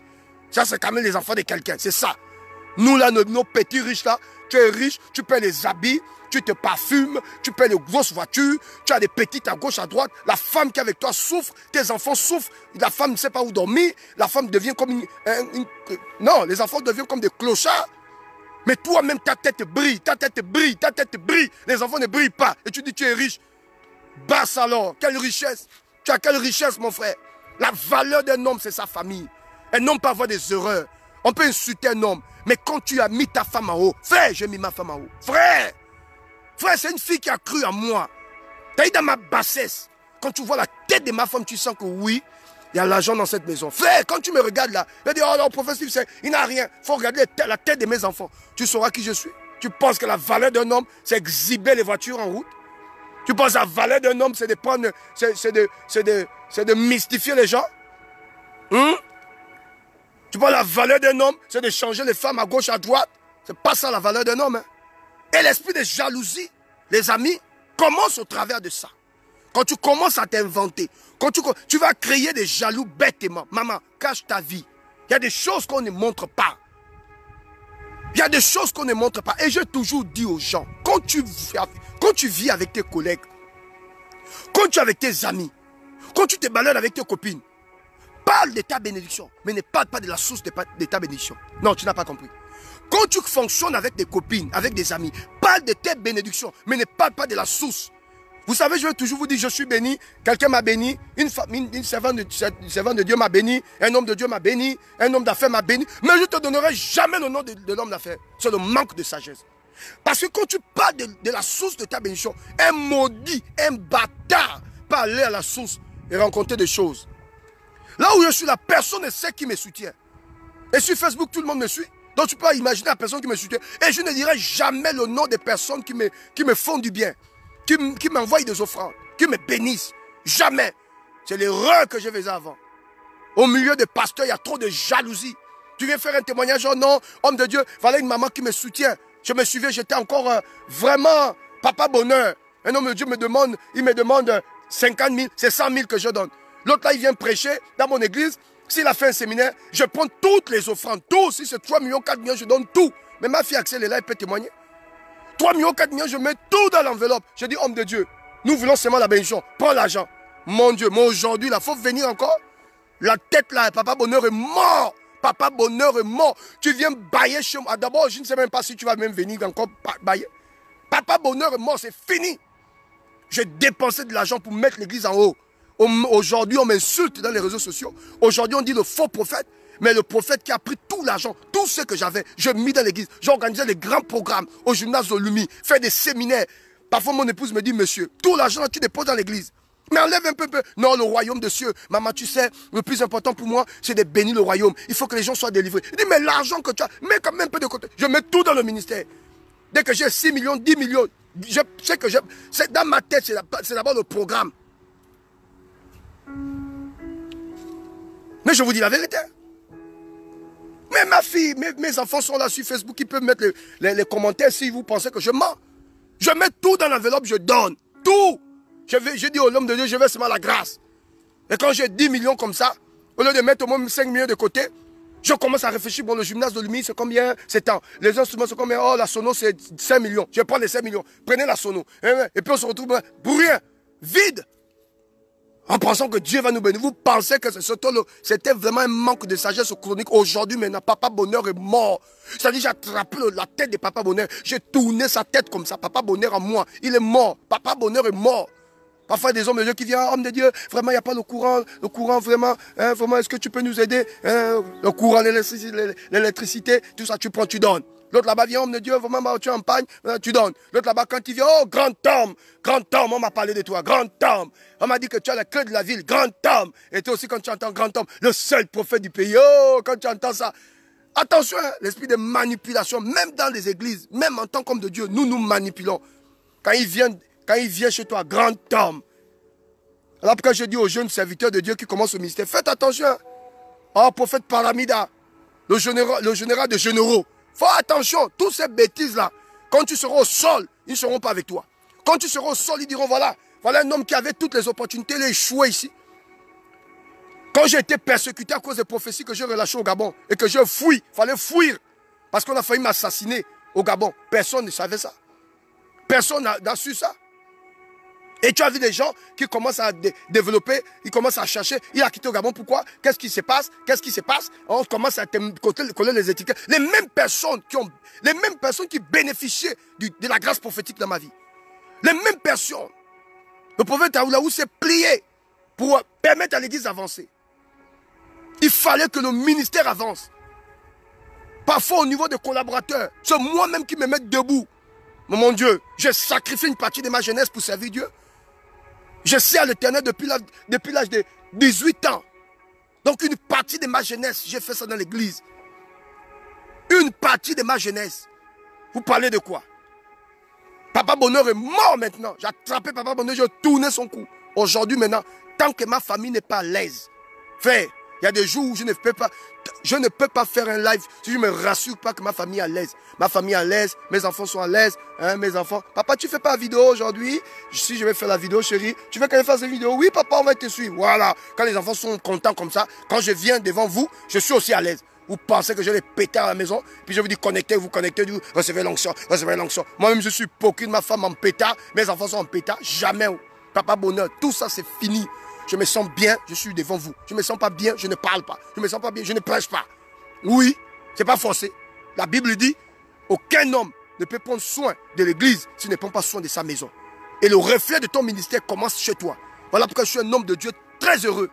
[SPEAKER 1] ça c'est quand même les enfants de quelqu'un. C'est ça. Nous là, nos petits riches là, tu es riche, tu paies les habits, tu te parfumes, tu paies les grosses voitures, tu as des petites à gauche, à droite. La femme qui est avec toi souffre, tes enfants souffrent, la femme ne sait pas où dormir, la femme devient comme non, les enfants deviennent comme des clochards. Mais toi-même, ta tête brille, ta tête brille, ta tête brille. Les enfants ne brillent pas. Et tu dis tu es riche. Basse alors, quelle richesse. Tu as quelle richesse, mon frère. La valeur d'un homme, c'est sa famille. Un homme peut avoir des erreurs. On peut insulter un homme. Mais quand tu as mis ta femme en haut, frère, j'ai mis ma femme en haut. Frère, c'est une fille qui a cru en moi. Tu as eu dans ma bassesse. Quand tu vois la tête de ma femme, tu sens que oui, il y a l'argent dans cette maison. Frère, quand tu me regardes là, tu dis, oh non, professeur, il n'a rien. Il faut regarder la tête de mes enfants. Tu sauras qui je suis. Tu penses que la valeur d'un homme, c'est exhiber les voitures en route. Tu penses que la valeur d'un homme, c'est de prendre, c'est de mystifier les gens. Tu penses que la valeur d'un homme, c'est de changer les femmes à gauche, à droite. C'est pas ça la valeur d'un homme. Hein. Et l'esprit de jalousie, les amis, commence au travers de ça. Quand tu commences à t'inventer, quand tu vas créer des jaloux bêtement. Maman, cache ta vie. Il y a des choses qu'on ne montre pas. Il y a des choses qu'on ne montre pas. Et j'ai toujours dit aux gens, quand tu vis avec tes collègues, quand tu es avec tes amis, quand tu te balades avec tes copines, parle de ta bénédiction, mais ne parle pas de la source de ta bénédiction. Non, tu n'as pas compris. Quand tu fonctionnes avec des copines, avec des amis, parle de tes bénédictions, mais ne parle pas de la source. Vous savez, je vais toujours vous dire, je suis béni, quelqu'un m'a béni, une servante de Dieu m'a béni, un homme de Dieu m'a béni, un homme d'affaires m'a béni, mais je ne te donnerai jamais le nom de l'homme d'affaires. C'est le manque de sagesse. Parce que quand tu parles de la source de ta bénédiction, un maudit, un bâtard peut aller à la source et rencontrer des choses. Là où je suis là, personne ne sait qui me soutient. Et sur Facebook, tout le monde me suit. Donc tu peux imaginer la personne qui me soutient. Et je ne dirai jamais le nom des personnes qui me font du bien, qui m'envoient des offrandes, qui me bénissent. Jamais. C'est l'erreur que je faisais avant. Au milieu des pasteurs, il y a trop de jalousie. Tu viens faire un témoignage, oh non, homme de Dieu, voilà une maman qui me soutient. Je me suivais, j'étais encore vraiment papa bonheur. Un homme de Dieu il me demande 50 000, c'est 100 000 que je donne. L'autre là, il vient prêcher dans mon église. S'il a fait un séminaire, je prends toutes les offrandes. Tout, si c'est 3 millions, 4 millions, je donne tout. Mais ma fille Axel est là, elle peut témoigner. 3 millions, 4 millions, je mets tout dans l'enveloppe. Je dis, homme de Dieu, nous voulons seulement la bénédiction. Prends l'argent. Mon Dieu, mais aujourd'hui, il faut venir encore. La tête là, papa bonheur est mort. Papa bonheur est mort. Tu viens bailler chez moi. D'abord, je ne sais même pas si tu vas même venir encore bailler. Papa bonheur est mort, c'est fini. J'ai dépensé de l'argent pour mettre l'église en haut. Aujourd'hui, on m'insulte dans les réseaux sociaux. Aujourd'hui, on dit le faux prophète. Mais le prophète qui a pris tout l'argent, tout ce que j'avais, je mis dans l'église. J'ai organisé des grands programmes au gymnase Olumi, fait des séminaires. Parfois, mon épouse me dit, monsieur, tout l'argent, tu déposes dans l'église. Mais enlève un peu. Non, le royaume de cieux. Maman, tu sais, le plus important pour moi, c'est de bénir le royaume. Il faut que les gens soient délivrés. Il dit, mais l'argent que tu as, mets quand même un peu de côté. Je mets tout dans le ministère. Dès que j'ai 6 millions, 10 millions, je sais que c'est dans ma tête, c'est d'abord le programme. Mais je vous dis la vérité. Mais ma fille, mes enfants sont là sur Facebook, ils peuvent mettre les commentaires si vous pensez que je mens. Je mets tout dans l'enveloppe, je donne. Tout. Je dis au l'homme de Dieu, je vais seulement la grâce. Et quand j'ai 10 millions comme ça, au lieu de mettre au moins 5 millions de côté, je commence à réfléchir, bon, le gymnase de Lumi, c'est combien? C'est tant. Les instruments, c'est combien? Oh, la sono, c'est 5 millions. Je prends les 5 millions. Prenez la sono. Et puis on se retrouve pour rien. Vide. En pensant que Dieu va nous bénir. Vous pensez que c'était vraiment un manque de sagesse chronique. Aujourd'hui, maintenant, Papa Bonheur est mort. C'est-à-dire, j'ai attrapé la tête de Papa Bonheur. J'ai tourné sa tête comme ça. Papa Bonheur en moi. Il est mort. Papa Bonheur est mort. Parfois, des hommes de Dieu qui viennent, homme de Dieu, vraiment, il n'y a pas le courant vraiment, hein, vraiment, est-ce que tu peux nous aider, hein, le courant, l'électricité, tout ça, tu prends, tu donnes. L'autre là-bas vient, homme de Dieu, vraiment, tu es en pagne, tu donnes. L'autre là-bas, quand il vient, oh, grand homme, on m'a parlé de toi, grand homme. On m'a dit que tu as la clé de la ville, grand homme. Et toi aussi, quand tu entends grand homme, le seul prophète du pays, oh, quand tu entends ça, attention, hein, l'esprit de manipulation, même dans les églises, même en tant qu'homme de Dieu, nous manipulons. Quand il vient chez toi, grand homme. Alors pourquoi je dis aux jeunes serviteurs de Dieu qui commencent au ministère, faites attention. Oh, prophète Paramida, le général de généraux. Fais attention, toutes ces bêtises-là, quand tu seras au sol, ils ne seront pas avec toi. Quand tu seras au sol, ils diront, voilà un homme qui avait toutes les opportunités, il a échoué ici. Quand j'ai été persécuté à cause des prophéties que j'ai relâchées au Gabon et que j'ai fui, il fallait fuir, parce qu'on a failli m'assassiner au Gabon. Personne ne savait ça. Personne n'a su ça. Et tu as vu des gens qui commencent à développer, ils commencent à chercher, il a quitté au Gabon, pourquoi? Qu'est-ce qui se passe? Qu'est-ce qui se passe? On commence à coller les étiquettes. Les mêmes personnes qui bénéficiaient de la grâce prophétique dans ma vie. Les mêmes personnes. Le prophète Aoulaou s'est plié pour permettre à l'église d'avancer. Il fallait que le ministère avance. Parfois au niveau des collaborateurs, c'est moi-même qui me mets debout. Mais mon Dieu, j'ai sacrifié une partie de ma jeunesse pour servir Dieu. Je sers l'Éternel depuis l'âge de 18 ans. Donc une partie de ma jeunesse, j'ai fait ça dans l'église. Une partie de ma jeunesse. Vous parlez de quoi? Papa Bonheur est mort maintenant. J'ai attrapé Papa Bonheur, j'ai tourné son cou. Aujourd'hui maintenant, tant que ma famille n'est pas à l'aise, frère, il y a des jours où je ne peux pas faire un live si je ne me rassure pas que ma famille est à l'aise. Ma famille est à l'aise, mes enfants sont à l'aise, hein, mes enfants. Papa, tu ne fais pas la vidéo aujourd'hui? Si je vais faire la vidéo, chérie, tu veux que je fasse la vidéo? Oui, papa, on va te suivre. Voilà. Quand les enfants sont contents comme ça, quand je viens devant vous, je suis aussi à l'aise. Vous pensez que je vais péter à la maison, puis je vous dis connectez-vous, recevez l'onction, recevez l'onction. Moi-même, je suis hypocrite, ma femme en pétard, mes enfants sont en pétard, jamais. Papa Bonheur, tout ça, c'est fini. Je me sens bien, je suis devant vous. Je ne me sens pas bien, je ne parle pas. Je ne me sens pas bien, je ne prêche pas. Oui, ce n'est pas forcé. La Bible dit, aucun homme ne peut prendre soin de l'église s'il ne prend pas soin de sa maison. Et le reflet de ton ministère commence chez toi. Voilà pourquoi je suis un homme de Dieu très heureux.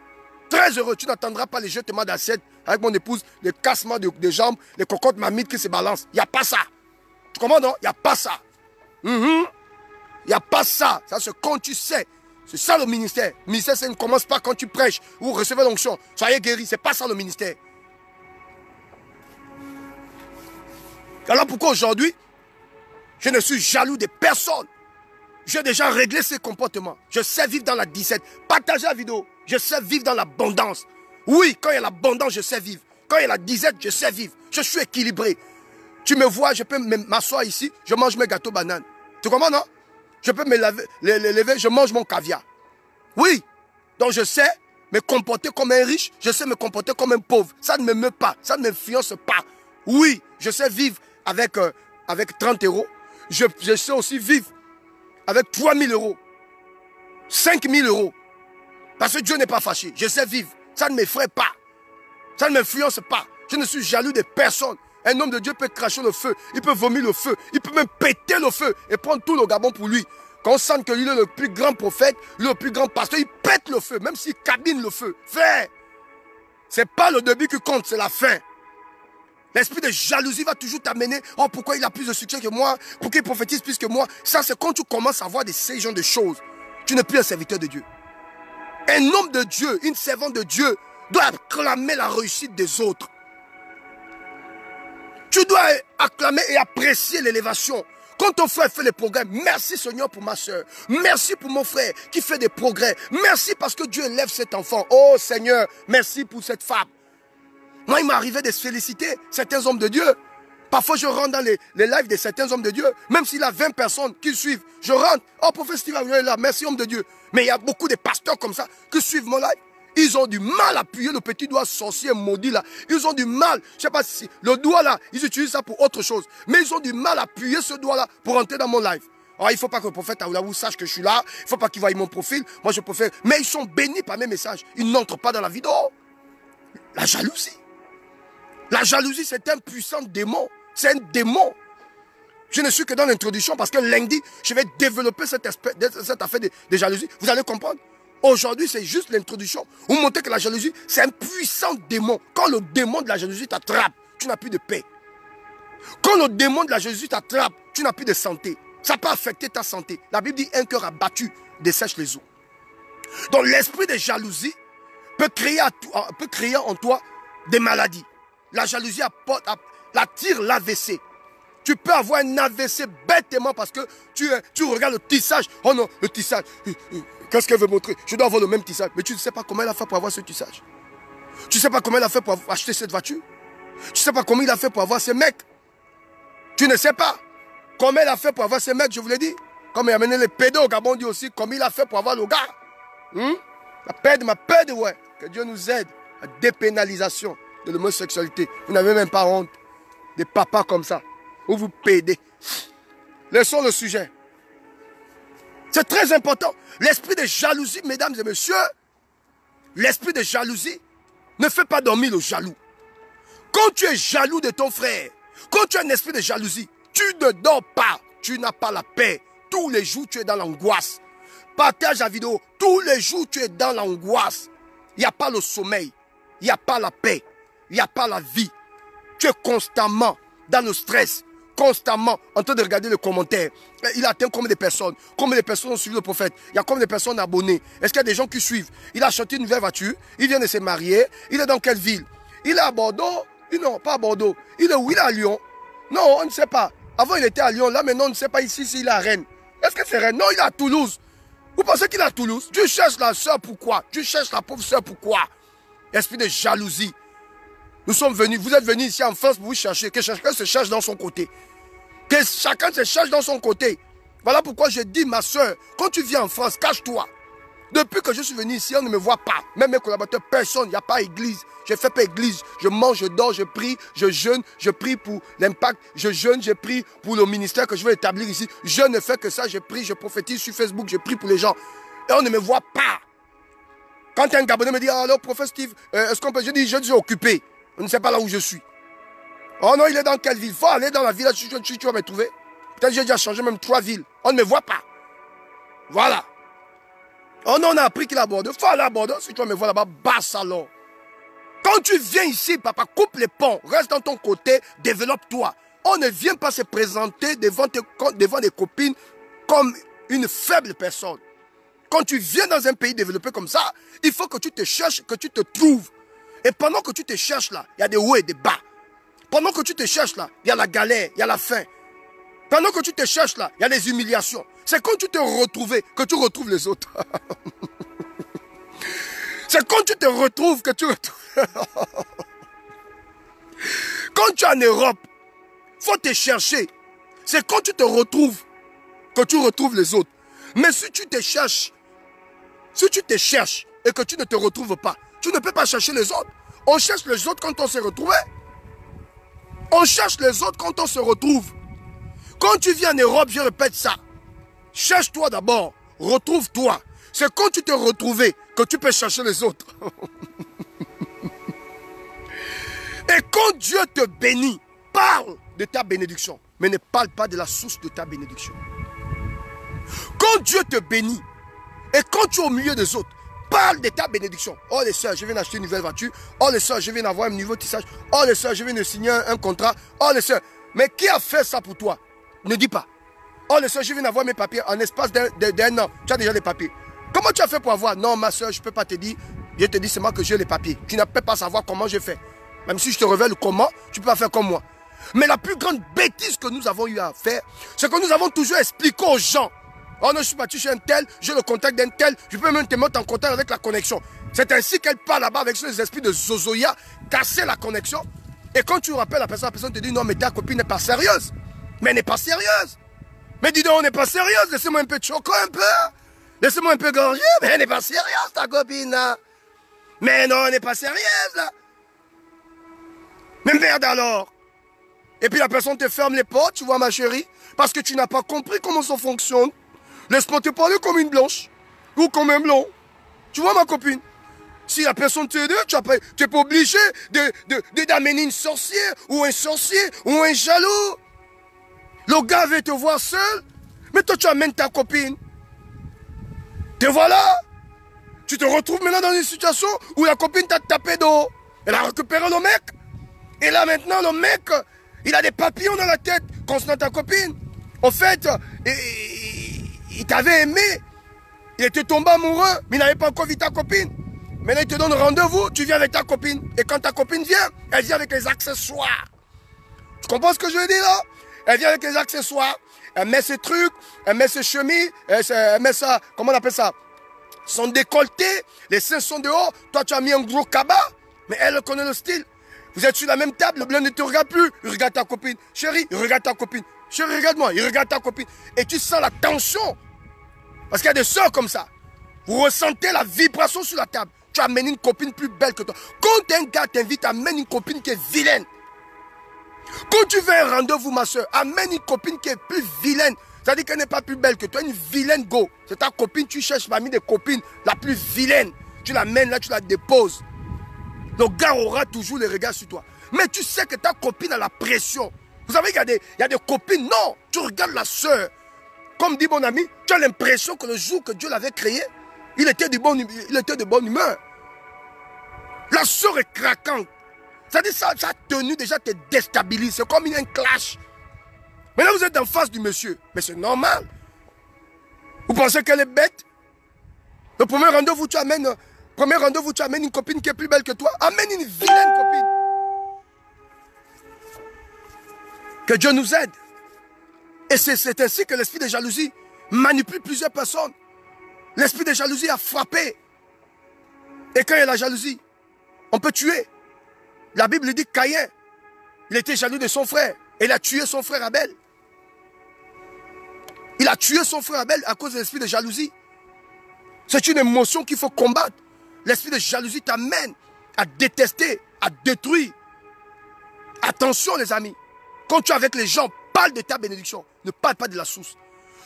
[SPEAKER 1] Très heureux. Tu n'attendras pas les jetements d'assiette avec mon épouse, les cassements de jambes, les cocottes mamites qui se balancent. Il n'y a pas ça. Tu comprends, non? Il n'y a pas ça. Il n'y a pas ça. Ça, c'est quand tu sais. C'est ça le ministère. Le ministère, ça ne commence pas quand tu prêches ou recevez l'onction. Soyez guéris. Ce n'est pas ça le ministère. Alors pourquoi aujourd'hui, je ne suis jaloux de personne. J'ai déjà réglé ces comportements. Je sais vivre dans la 17. Partagez la vidéo. Je sais vivre dans l'abondance. Oui, quand il y a l'abondance, je sais vivre. Quand il y a la 17, je sais vivre. Je suis équilibré. Tu me vois, je peux m'asseoir ici, je mange mes gâteaux bananes. Tu comprends, non? Je peux me lever, je mange mon caviar. Oui. Donc je sais me comporter comme un riche, je sais me comporter comme un pauvre. Ça ne me meut pas, ça ne m'influence pas. Oui, je sais vivre avec 30 euros. Je sais aussi vivre avec 3 000 euros. 5 000 euros. Parce que Dieu n'est pas fâché. Je sais vivre. Ça ne m'effraie pas. Ça ne m'influence pas. Je ne suis jaloux de personne. Un homme de Dieu peut cracher le feu. Il peut vomir le feu. Il peut même péter le feu et prendre tout le Gabon pour lui. Quand on sent qu'il est le plus grand prophète, le plus grand pasteur, il pète le feu, même s'il cabine le feu. Frère, c'est pas le début qui compte, c'est la fin. L'esprit de jalousie va toujours t'amener. Oh, pourquoi il a plus de succès que moi? Pourquoi il prophétise plus que moi? Ça, c'est quand tu commences à voir ces genres de choses. Tu n'es plus un serviteur de Dieu. Un homme de Dieu, une servante de Dieu doit acclamer la réussite des autres. Tu dois acclamer et apprécier l'élévation. Quand ton frère fait des progrès, merci Seigneur pour ma soeur. Merci pour mon frère qui fait des progrès. Merci parce que Dieu élève cet enfant. Oh Seigneur, merci pour cette femme. Moi, il m'arrivait de féliciter certains hommes de Dieu. Parfois, je rentre dans les lives de certains hommes de Dieu. Même s'il a 20 personnes qui suivent, je rentre. Oh, prophète Steve, là, merci homme de Dieu. Mais il y a beaucoup de pasteurs comme ça qui suivent mon live. Ils ont du mal à appuyer le petit doigt sorcier maudit là. Ils ont du mal. Je ne sais pas si le doigt là, ils utilisent ça pour autre chose. Mais ils ont du mal à appuyer ce doigt là pour entrer dans mon live. Alors, il ne faut pas que le prophète Aoulaou sache que je suis là. Il ne faut pas qu'il voie mon profil. Moi, je préfère. Mais ils sont bénis par mes messages. Ils n'entrent pas dans la vidéo. La jalousie. La jalousie, c'est un puissant démon. C'est un démon. Je ne suis que dans l'introduction parce que lundi, je vais développer cette affaire de jalousie. Vous allez comprendre. Aujourd'hui, c'est juste l'introduction. Vous montrez que la jalousie, c'est un puissant démon. Quand le démon de la jalousie t'attrape, tu n'as plus de paix. Quand le démon de la jalousie t'attrape, tu n'as plus de santé. Ça peut affecter ta santé. La Bible dit un cœur abattu dessèche les eaux. Donc l'esprit de jalousie peut créer en toi des maladies. La jalousie attire l'AVC. Tu peux avoir un AVC bêtement parce que tu regardes le tissage. Oh non, le tissage. Qu'est-ce qu'elle veut montrer? Je dois avoir le même tissage. Mais tu ne sais pas comment elle a fait pour avoir ce tissage. Tu ne sais pas comment elle a fait pour acheter cette voiture. Tu ne sais pas comment il a fait pour avoir ce mec. Tu ne sais pas comment elle a fait pour avoir ce mec, je vous l'ai dit. Comme il a amené les pédos au Gabon, dit aussi comment il a fait pour avoir le gars. Ma pède, ouais. Que Dieu nous aide à la dépénalisation de l'homosexualité. Vous n'avez même pas honte des papas comme ça. Où vous pédez. Laissons le sujet. C'est très important. L'esprit de jalousie, mesdames et messieurs, l'esprit de jalousie ne fait pas dormir le jaloux. Quand tu es jaloux de ton frère, quand tu as un esprit de jalousie, tu ne dors pas, tu n'as pas la paix. Tous les jours, tu es dans l'angoisse. Partage la vidéo. Tous les jours, tu es dans l'angoisse. Il n'y a pas le sommeil. Il n'y a pas la paix. Il n'y a pas la vie. Tu es constamment dans le stress. Constamment en train de regarder les commentaires. Il a atteint combien de personnes? Combien de personnes ont suivi le prophète? Il y a combien de personnes abonnées? Est-ce qu'il y a des gens qui suivent? Il a acheté une nouvelle voiture. Il vient de se marier. Il est dans quelle ville? Il est à Bordeaux? Non, pas à Bordeaux. Il est où? Il est à Lyon? Non, on ne sait pas. Avant, il était à Lyon. Là, maintenant, on ne sait pas ici s'il est à Rennes. Est-ce que c'est Rennes? Non, il est à Toulouse. Vous pensez qu'il est à Toulouse? Tu cherches la soeur, pourquoi? Tu cherches la pauvre soeur, pourquoi? Esprit de jalousie. Nous sommes venus, vous êtes venus ici en France pour vous chercher. Que chacun se cherche dans son côté. Que chacun se cherche dans son côté. Voilà pourquoi je dis, ma soeur, quand tu viens en France, cache-toi. Depuis que je suis venu ici, on ne me voit pas. Même mes collaborateurs, personne, il n'y a pas église. Je ne fais pas église. Je mange, je dors, je prie, je jeûne, je prie pour l'impact. Je jeûne, je prie pour le ministère que je veux établir ici. Je ne fais que ça, je prie, je prophétise sur Facebook, je prie pour les gens. Et on ne me voit pas. Quand un Gabonais me dit, alors, prophète Steve, est-ce qu'on peut... Je dis, je suis occupé. On ne sait pas là où je suis. Oh non, il est dans quelle ville? Il faut aller dans la ville, tu vas me trouver. Peut-être j'ai déjà changé même 3 villes. On ne me voit pas. Voilà. Oh non, on a appris qu'il est à Bordeaux. Il faut aller à Bordeaux. Si tu vas me voir là-bas, bas salon. Quand tu viens ici, papa, coupe les ponts. Reste dans ton côté, développe-toi. On ne vient pas se présenter devant des copines comme une faible personne. Quand tu viens dans un pays développé comme ça, il faut que tu te cherches, que tu te trouves. Et pendant que tu te cherches là, il y a des hauts et des bas. Pendant que tu te cherches là, il y a la galère, il y a la faim. Pendant que tu te cherches là, il y a les humiliations. C'est quand tu te retrouves que tu retrouves les autres. C'est quand tu te retrouves que tu retrouves. Quand tu es en Europe, il faut te chercher. C'est quand tu te retrouves que tu retrouves les autres. Mais si tu te cherches et que tu ne te retrouves pas, tu ne peux pas chercher les autres. On cherche les autres quand on s'est retrouvé. On cherche les autres quand on se retrouve. Quand tu viens en Europe, je répète ça. Cherche-toi d'abord. Retrouve-toi. C'est quand tu t'es retrouvé que tu peux chercher les autres. Et quand Dieu te bénit, parle de ta bénédiction. Mais ne parle pas de la source de ta bénédiction. Quand Dieu te bénit, et quand tu es au milieu des autres, parle de ta bénédiction. Oh les soeurs, je viens d'acheter une nouvelle voiture. Oh les soeurs, je viens d'avoir un nouveau tissage. Oh les soeurs, je viens de signer un contrat. Oh les soeurs, mais qui a fait ça pour toi? Ne dis pas. Oh les soeurs, je viens d'avoir mes papiers en espace d'un an. Tu as déjà les papiers. Comment tu as fait pour avoir? Non, ma soeur, je ne peux pas te dire. Je te dis seulement que j'ai les papiers. Tu ne peux pas savoir comment j'ai fait. Même si je te révèle comment, tu ne peux pas faire comme moi. Mais la plus grande bêtise que nous avons eu à faire, c'est que nous avons toujours expliqué aux gens. Oh non, je suis parti chez un tel, j'ai le contact d'un tel, je peux même te mettre en contact avec la connexion. C'est ainsi qu'elle parle là-bas avec ces esprits de zozoya, casser la connexion. Et quand tu rappelles la personne te dit non, mais ta copine n'est pas sérieuse. Mais elle n'est pas sérieuse. Mais dis donc, on n'est pas sérieuse, laissez-moi un peu de choco un peu. Laissez-moi un peu gorger, mais elle n'est pas sérieuse ta copine là. Mais non, elle n'est pas sérieuse là. Mais merde alors. Et puis la personne te ferme les portes, tu vois ma chérie, parce que tu n'as pas compris comment ça fonctionne. Laisse-moi te parler comme une blanche ou comme un blond. Tu vois ma copine? Si la personne t'aide, tu n'es pas obligé d'amener une sorcière ou un sorcier ou un jaloux. Le gars veut te voir seul, mais toi tu amènes ta copine. Te voilà. Tu te retrouves maintenant dans une situation où la copine t'a tapé d'eau. Elle a récupéré le mec. Et là maintenant le mec, il a des papillons dans la tête concernant ta copine. En fait, il t'avait aimé. Il était tombé amoureux, mais il n'avait pas encore vu ta copine. Maintenant, il te donne rendez-vous, tu viens avec ta copine. Et quand ta copine vient, elle vient avec les accessoires. Tu comprends ce que je veux dire là? Elle vient avec les accessoires. Elle met ses trucs, elle met ses chemises, elle met ça, comment on appelle ça? Son décolleté, les seins sont dehors. Toi, tu as mis un gros cabas, mais elle connaît le style. Vous êtes sur la même table, le blanc ne te regarde plus. Il regarde ta copine. Chérie, il regarde ta copine. Chérie, regarde-moi, il regarde ta copine. Et tu sens la tension. Parce qu'il y a des soeurs comme ça. Vous ressentez la vibration sur la table. Tu amènes une copine plus belle que toi. Quand un gars t'invite, amène une copine qui est vilaine. Quand tu veux un rendez-vous, ma soeur, amène une copine qui est plus vilaine. C'est-à-dire qu'elle n'est pas plus belle que toi, une vilaine go. C'est ta copine, tu cherches parmi des copines la plus vilaine. Tu l'amènes là, tu la déposes. Le gars aura toujours les regards sur toi. Mais tu sais que ta copine a la pression. Vous savez qu'il y a des copines, non. Tu regardes la soeur. Comme dit mon ami, tu as l'impression que le jour que Dieu l'avait créé, il était de bonne humeur. La soeur est craquante. C'est-à-dire ça, sa tenue déjà te déstabilise. C'est comme un clash. Maintenant vous êtes en face du monsieur. Mais c'est normal. Vous pensez qu'elle est bête? Le premier rendez-vous, tu amènes une copine qui est plus belle que toi. Amène une vilaine copine. Que Dieu nous aide. Et c'est ainsi que l'esprit de jalousie manipule plusieurs personnes. L'esprit de jalousie a frappé. Et quand il y a la jalousie, on peut tuer. La Bible dit que Caïn, il était jaloux de son frère. Et il a tué son frère Abel. Il a tué son frère Abel à cause de l'esprit de jalousie. C'est une émotion qu'il faut combattre. L'esprit de jalousie t'amène à détester, à détruire. Attention les amis. Quand tu es avec les gens, parle de ta bénédiction. Ne parle pas de la source.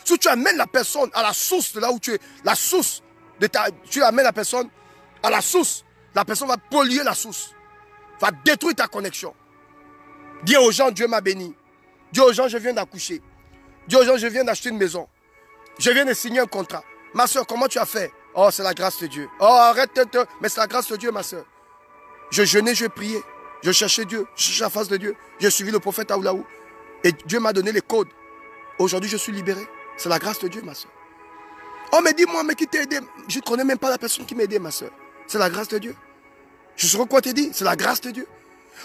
[SPEAKER 1] Si tu amènes la personne à la source de là où tu es, la source de tu amènes la personne à la source va polluer la source. Va détruire ta connexion. Dis aux gens, Dieu m'a béni. Dis aux gens, je viens d'accoucher. Dis aux gens, je viens d'acheter une maison. Je viens de signer un contrat. Ma soeur, comment tu as fait? Oh, c'est la grâce de Dieu. Oh, arrête, mais c'est la grâce de Dieu, ma soeur. Je jeûnais, je priais. Je cherchais Dieu, je cherchais la face de Dieu. J'ai suivi le prophète Aoulaou. Et Dieu m'a donné les codes. Aujourd'hui, je suis libéré. C'est la grâce de Dieu, ma soeur. Oh, mais dis-moi, mais qui t'a aidé? Je ne connais même pas la personne qui m'a aidé, ma soeur. C'est la grâce de Dieu. Je saurais quoi te dire? C'est la grâce de Dieu.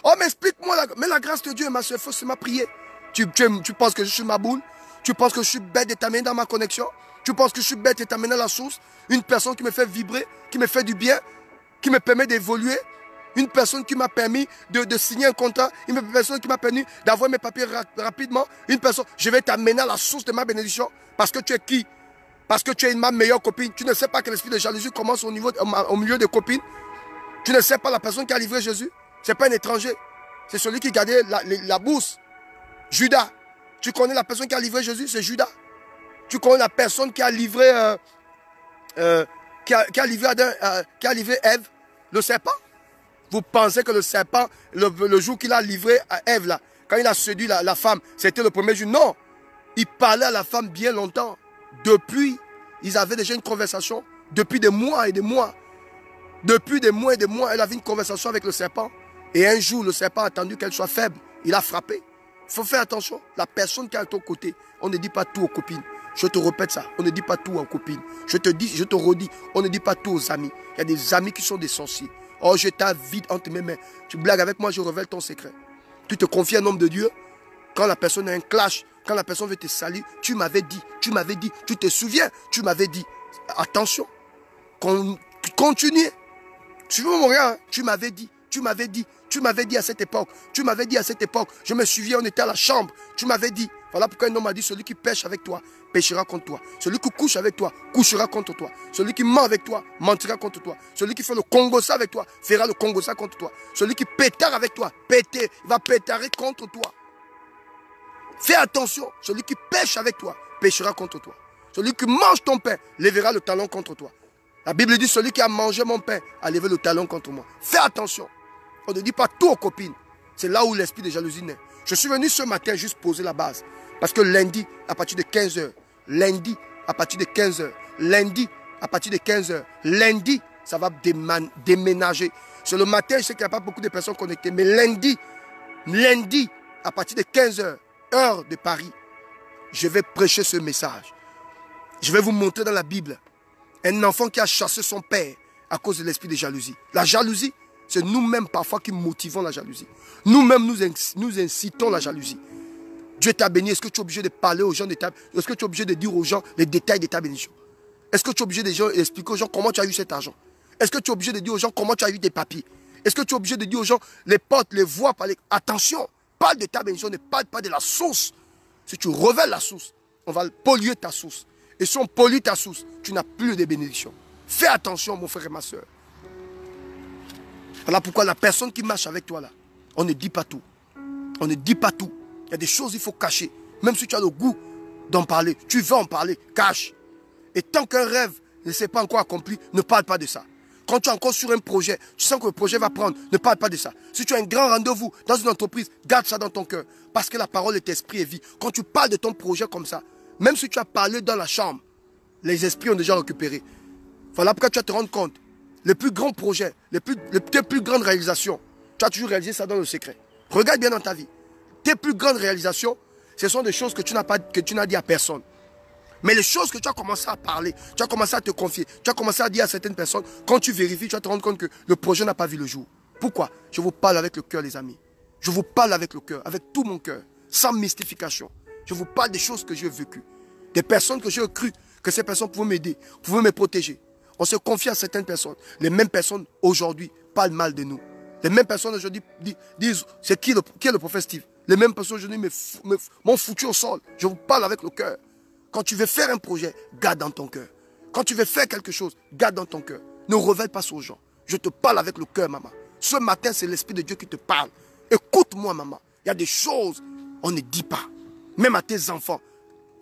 [SPEAKER 1] Oh, mais explique-moi, mais la grâce de Dieu, ma soeur, il faut seulement prier. Tu penses que je suis ma boule? Tu penses que je suis bête de t'amener dans ma connexion? Tu penses que je suis bête de t'amener à la source? Une personne qui me fait vibrer, qui me fait du bien, qui me permet d'évoluer. Une personne qui m'a permis de signer un contrat. Une personne qui m'a permis d'avoir mes papiers rapidement. Une personne, je vais t'amener à la source de ma bénédiction. Parce que tu es qui? Parce que tu es ma meilleure copine. Tu ne sais pas que l'esprit de jalousie commence au milieu des copines. Tu ne sais pas la personne qui a livré Jésus. Ce n'est pas un étranger. C'est celui qui gardait la bourse. Judas. Tu connais la personne qui a livré Jésus? C'est Judas. Tu connais la personne qui a livré qui a livré Ève, le serpent? Vous pensez que le serpent, le jour qu'il a livré à Ève, là, quand il a séduit la femme, c'était le premier jour? Non. Il parlait à la femme bien longtemps. Depuis, ils avaient déjà une conversation. Depuis des mois et des mois. Depuis des mois et des mois, elle avait une conversation avec le serpent. Et un jour, le serpent a attendu qu'elle soit faible. Il a frappé. Il faut faire attention. La personne qui est à ton côté, on ne dit pas tout aux copines. Je te répète ça. On ne dit pas tout aux copines. Je te redis, on ne dit pas tout aux amis. Il y a des amis qui sont des sorciers. Oh, je t'invite entre mes mains. Tu blagues avec moi, je révèle ton secret. Tu te confies à un homme de Dieu. Quand la personne a un clash, quand la personne veut te salir, tu m'avais dit, tu te souviens, tu m'avais dit. Attention, continue. Tu veux mon gars, tu m'avais dit à cette époque, je me souviens, on était à la chambre, tu m'avais dit. Voilà pourquoi un homme a dit, celui qui pêche avec toi, pêchera contre toi. Celui qui couche avec toi, couchera contre toi. Celui qui ment avec toi, mentira contre toi. Celui qui fait le congossa avec toi, fera le congossa contre toi. Celui qui pétard avec toi, va pétarer contre toi. Fais attention, celui qui pêche avec toi, pêchera contre toi. Celui qui mange ton pain, lèvera le talon contre toi. La Bible dit, celui qui a mangé mon pain, a levé le talon contre moi. Fais attention. On ne dit pas tout aux copines. C'est là où l'esprit de jalousie naît. Je suis venu ce matin juste poser la base. Parce que lundi, à partir de 15h, lundi, à partir de 15h, lundi, à partir de 15h, lundi, ça va déménager. C'est le matin, je sais qu'il n'y a pas beaucoup de personnes connectées, mais lundi, à partir de 15h, heure de Paris, je vais prêcher ce message. Je vais vous montrer dans la Bible un enfant qui a chassé son père à cause de l'esprit de jalousie. La jalousie, c'est nous-mêmes parfois qui motivons la jalousie. Nous-mêmes, nous incitons la jalousie. Dieu t'a béni. Est-ce que tu es obligé de parler aux gens de ta... Est-ce que tu es obligé de dire aux gens les détails de ta bénédiction? Est-ce que tu es obligé d'expliquer aux gens comment tu as eu cet argent? Est-ce que tu es obligé de dire aux gens comment tu as eu des papiers? Est-ce que tu es obligé de dire aux gens les portes, les voix, parler? Attention, parle de ta bénédiction, ne parle pas de la source. Si tu révèles la source, on va polluer ta source. Et si on pollue ta source, tu n'as plus de bénédiction. Fais attention, mon frère et ma soeur. Voilà pourquoi la personne qui marche avec toi là, on ne dit pas tout. On ne dit pas tout. Il y a des choses qu'il faut cacher. Même si tu as le goût d'en parler, tu veux en parler, cache. Et tant qu'un rêve ne s'est pas encore accompli, ne parle pas de ça. Quand tu es encore sur un projet, tu sens que le projet va prendre, ne parle pas de ça. Si tu as un grand rendez-vous dans une entreprise, garde ça dans ton cœur. Parce que la parole est esprit et vie. Quand tu parles de ton projet comme ça, même si tu as parlé dans la chambre, les esprits ont déjà récupéré. Voilà pourquoi tu vas te rendre compte. Les plus grands projets, les plus grandes réalisations, tu as toujours réalisé ça dans le secret. Regarde bien dans ta vie. Tes plus grandes réalisations, ce sont des choses que tu n'as dit à personne. Mais les choses que tu as commencé à parler, tu as commencé à te confier, tu as commencé à dire à certaines personnes, quand tu vérifies, tu vas te rendre compte que le projet n'a pas vu le jour. Pourquoi? Je vous parle avec le cœur, les amis. Je vous parle avec le cœur, avec tout mon cœur, sans mystification. Je vous parle des choses que j'ai vécues. Des personnes que j'ai cru que ces personnes pouvaient m'aider, pouvaient me protéger. On se confie à certaines personnes. Les mêmes personnes aujourd'hui parlent mal de nous. Les mêmes personnes aujourd'hui disent, c'est qui est le prophète Steve? Les mêmes personnes aujourd'hui m'ont foutu au sol. Je vous parle avec le cœur. Quand tu veux faire un projet, garde dans ton cœur. Quand tu veux faire quelque chose, garde dans ton cœur. Ne révèle pas ça aux gens. Je te parle avec le cœur, maman. Ce matin, c'est l'Esprit de Dieu qui te parle. Écoute-moi, maman. Il y a des choses, on ne dit pas. Même à tes enfants.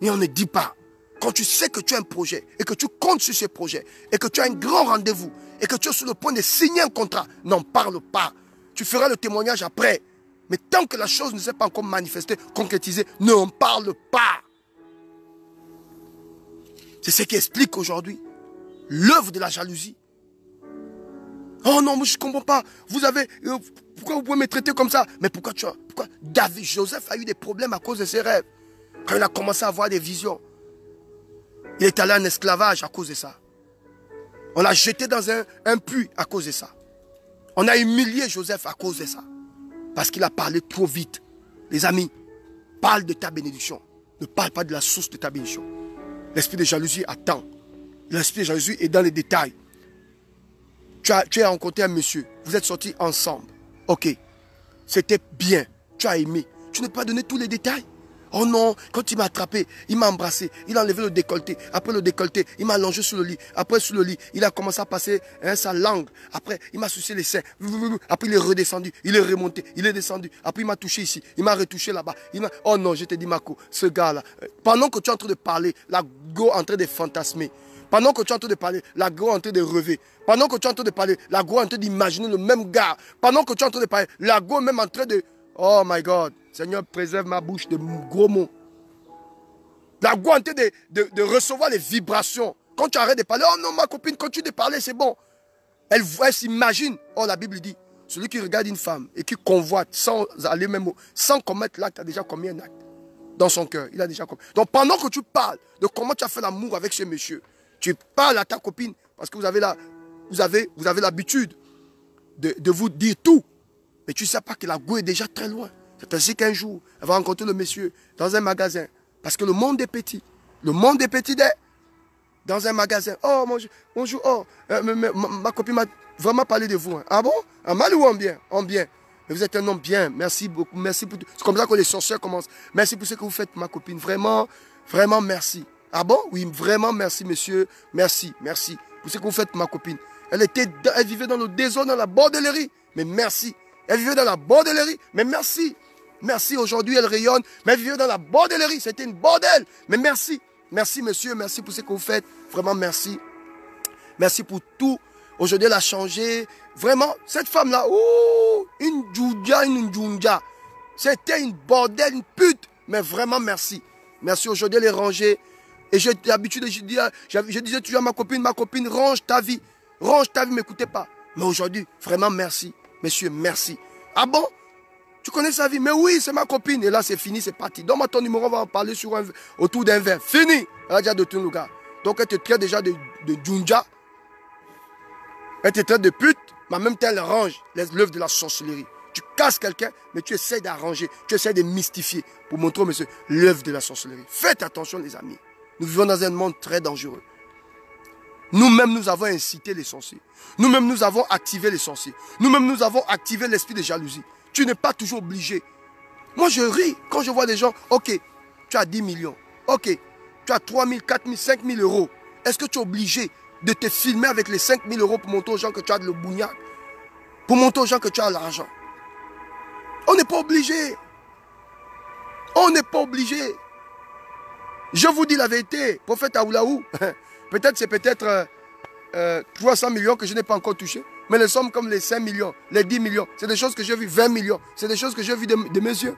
[SPEAKER 1] Et on ne dit pas. Quand tu sais que tu as un projet et que tu comptes sur ce projet et que tu as un grand rendez-vous et que tu es sur le point de signer un contrat, n'en parle pas. Tu feras le témoignage après. Mais tant que la chose ne s'est pas encore manifestée, concrétisée, n'en parle pas. C'est ce qui explique aujourd'hui l'œuvre de la jalousie. Oh non, moi je ne comprends pas. Vous avez... pourquoi vous pouvez me traiter comme ça? Mais pourquoi Joseph a eu des problèmes à cause de ses rêves. Quand il a commencé à avoir des visions. Il est allé en esclavage à cause de ça. On l'a jeté dans un puits à cause de ça. On a humilié Joseph à cause de ça. Parce qu'il a parlé trop vite. Les amis, parle de ta bénédiction. Ne parle pas de la source de ta bénédiction. L'esprit de jalousie attend. L'esprit de jalousie est dans les détails. Tu as rencontré un monsieur. Vous êtes sortis ensemble. Ok. C'était bien. Tu as aimé. Tu n'as pas donné tous les détails. Oh non, quand il m'a attrapé, il m'a embrassé, il a enlevé le décolleté. Après le décolleté, il m'a allongé sur le lit. Après sur le lit, il a commencé à passer sa langue. Après, il m'a sucé les seins. Après, il est redescendu, il est remonté, il est descendu. Après, il m'a touché ici, il m'a retouché là-bas. Oh non, je te dis Marco, ce gars-là, pendant que tu es en train de parler, la go est en train de fantasmer. Pendant que tu es en train de parler, la go est en train de rêver. Pendant que tu es en train de parler, la go est en train d'imaginer le même gars. Pendant que tu es en train de parler, la go est même en train de... Oh my God, Seigneur, préserve ma bouche de gros mots. La go est en train de recevoir les vibrations. Quand tu arrêtes de parler, oh non, ma copine, continue de parler, c'est bon. Elle s'imagine. Oh, la Bible dit, celui qui regarde une femme et qui convoite sans aller même sans commettre l'acte a déjà commis un acte. dans son cœur. Il a déjà compris. Donc pendant que tu parles de comment tu as fait l'amour avec ce monsieur, tu parles à ta copine parce que vous avez l'habitude de vous dire tout. Mais tu ne sais pas que la go est déjà très loin. C'est ainsi qu'un jour, elle va rencontrer le monsieur dans un magasin. Parce que le monde est petit. Le monde est petit dans un magasin. Oh, bonjour. Oh, ma copine m'a vraiment parlé de vous. Hein. Ah bon? En mal ou en bien? En bien. Mais vous êtes un homme bien. Merci beaucoup. Merci pour tout. C'est comme ça que les sorcières commencent. Merci pour ce que vous faites, ma copine. Vraiment, vraiment merci. Ah bon? Oui, vraiment merci, monsieur. Merci pour ce que vous faites, ma copine. Elle vivait dans le désordre, dans la bordellerie. Mais merci. Elle vivait dans la bordellerie. Mais merci. Merci, aujourd'hui elle rayonne. Mais elle vivait dans la bordellerie. C'était une bordel. Mais merci. Merci, monsieur. Merci pour ce que vous faites. Vraiment, merci. Merci pour tout. Aujourd'hui, elle a changé. Vraiment, cette femme-là, oh, une djoudja. C'était une bordel, une pute. Mais vraiment, merci. Merci, aujourd'hui, elle est rangée. Et j'ai l'habitude, je disais toujours à ma copine, range ta vie. Range ta vie, m'écoutez pas. Mais aujourd'hui, vraiment, merci. Monsieur, merci. Ah bon? Tu connais sa vie? Mais oui, c'est ma copine. Et là, c'est fini, c'est parti. Donne-moi ton numéro, on va en parler autour d'un verre. Fini. Elle a déjà de tout le gars. Donc, elle te traite déjà de djunja. Elle te traite de pute. Mais en même temps, elle range l'œuvre de la sorcellerie. Tu casses quelqu'un, mais tu essaies d'arranger. Tu essaies de mystifier pour montrer, monsieur, l'œuvre de la sorcellerie. Faites attention, les amis. Nous vivons dans un monde très dangereux. Nous-mêmes, nous avons incité les sorciers. Nous-mêmes, nous avons activé les sorciers. Nous-mêmes, nous avons activé l'esprit de jalousie. Tu n'es pas toujours obligé. Moi, je ris quand je vois des gens. Ok, tu as 10 millions. Ok, tu as 3 000, 4 000, 5 000 euros. Est-ce que tu es obligé de te filmer avec les 5 000 euros pour montrer aux gens que tu as le bougnac? Pour montrer aux gens que tu as l'argent? On n'est pas obligé. On n'est pas obligé. Je vous dis la vérité, prophète Aoulaou. Peut-être c'est 300 millions que je n'ai pas encore touché. Mais les sommes comme les 5 millions, les 10 millions, c'est des choses que j'ai vues, 20 millions. C'est des choses que j'ai vues de mes yeux.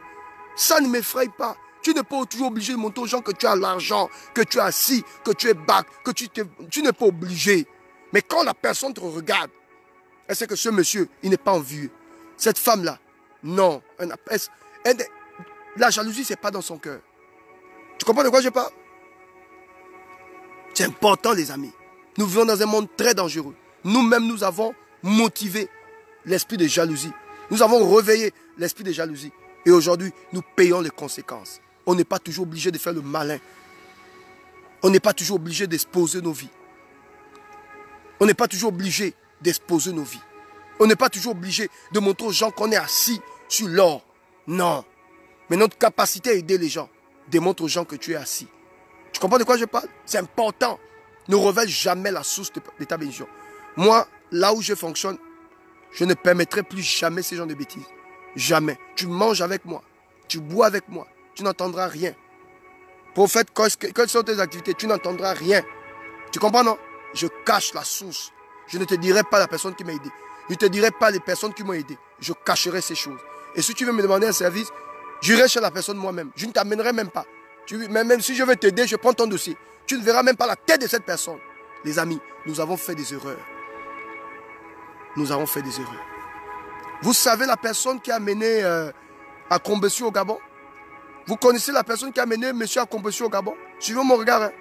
[SPEAKER 1] Ça ne m'effraie pas. Tu n'es pas toujours obligé de montrer aux gens que tu as l'argent, que tu as ci, que tu es bac, que tu n'es pas obligé. Mais quand la personne te regarde, elle sait que ce monsieur, il n'est pas envieux. Cette femme-là, non. La jalousie, ce n'est pas dans son cœur. Tu comprends de quoi je parle? C'est important, les amis. Nous vivons dans un monde très dangereux. Nous-mêmes, nous avons motivé l'esprit de jalousie. Nous avons réveillé l'esprit de jalousie. Et aujourd'hui, nous payons les conséquences. On n'est pas toujours obligé de faire le malin. On n'est pas toujours obligé d'exposer nos vies. On n'est pas toujours obligé d'exposer nos vies. On n'est pas toujours obligé de montrer aux gens qu'on est assis sur l'or. Non. Mais notre capacité à aider les gens démontre aux gens que tu es assis. Tu comprends de quoi je parle? C'est important. Ne révèle jamais la source de ta bénédiction. Moi, là où je fonctionne, je ne permettrai plus jamais ces genres de bêtises. Jamais. Tu manges avec moi. Tu bois avec moi. Tu n'entendras rien. Prophète, quelles sont tes activités? Tu n'entendras rien. Tu comprends, non? Je cache la source. Je ne te dirai pas la personne qui m'a aidé. Je ne te dirai pas les personnes qui m'ont aidé. Je cacherai ces choses. Et si tu veux me demander un service, j'irai chez la personne moi-même. Je ne t'amènerai même pas. Même si je veux t'aider, je prends ton dossier. Tu ne verras même pas la tête de cette personne. Les amis, nous avons fait des erreurs. Nous avons fait des erreurs. Vous savez la personne qui a mené à Combessu au Gabon? Vous connaissez la personne qui a mené monsieur à Combessu au Gabon? Suivez mon regard. Hein.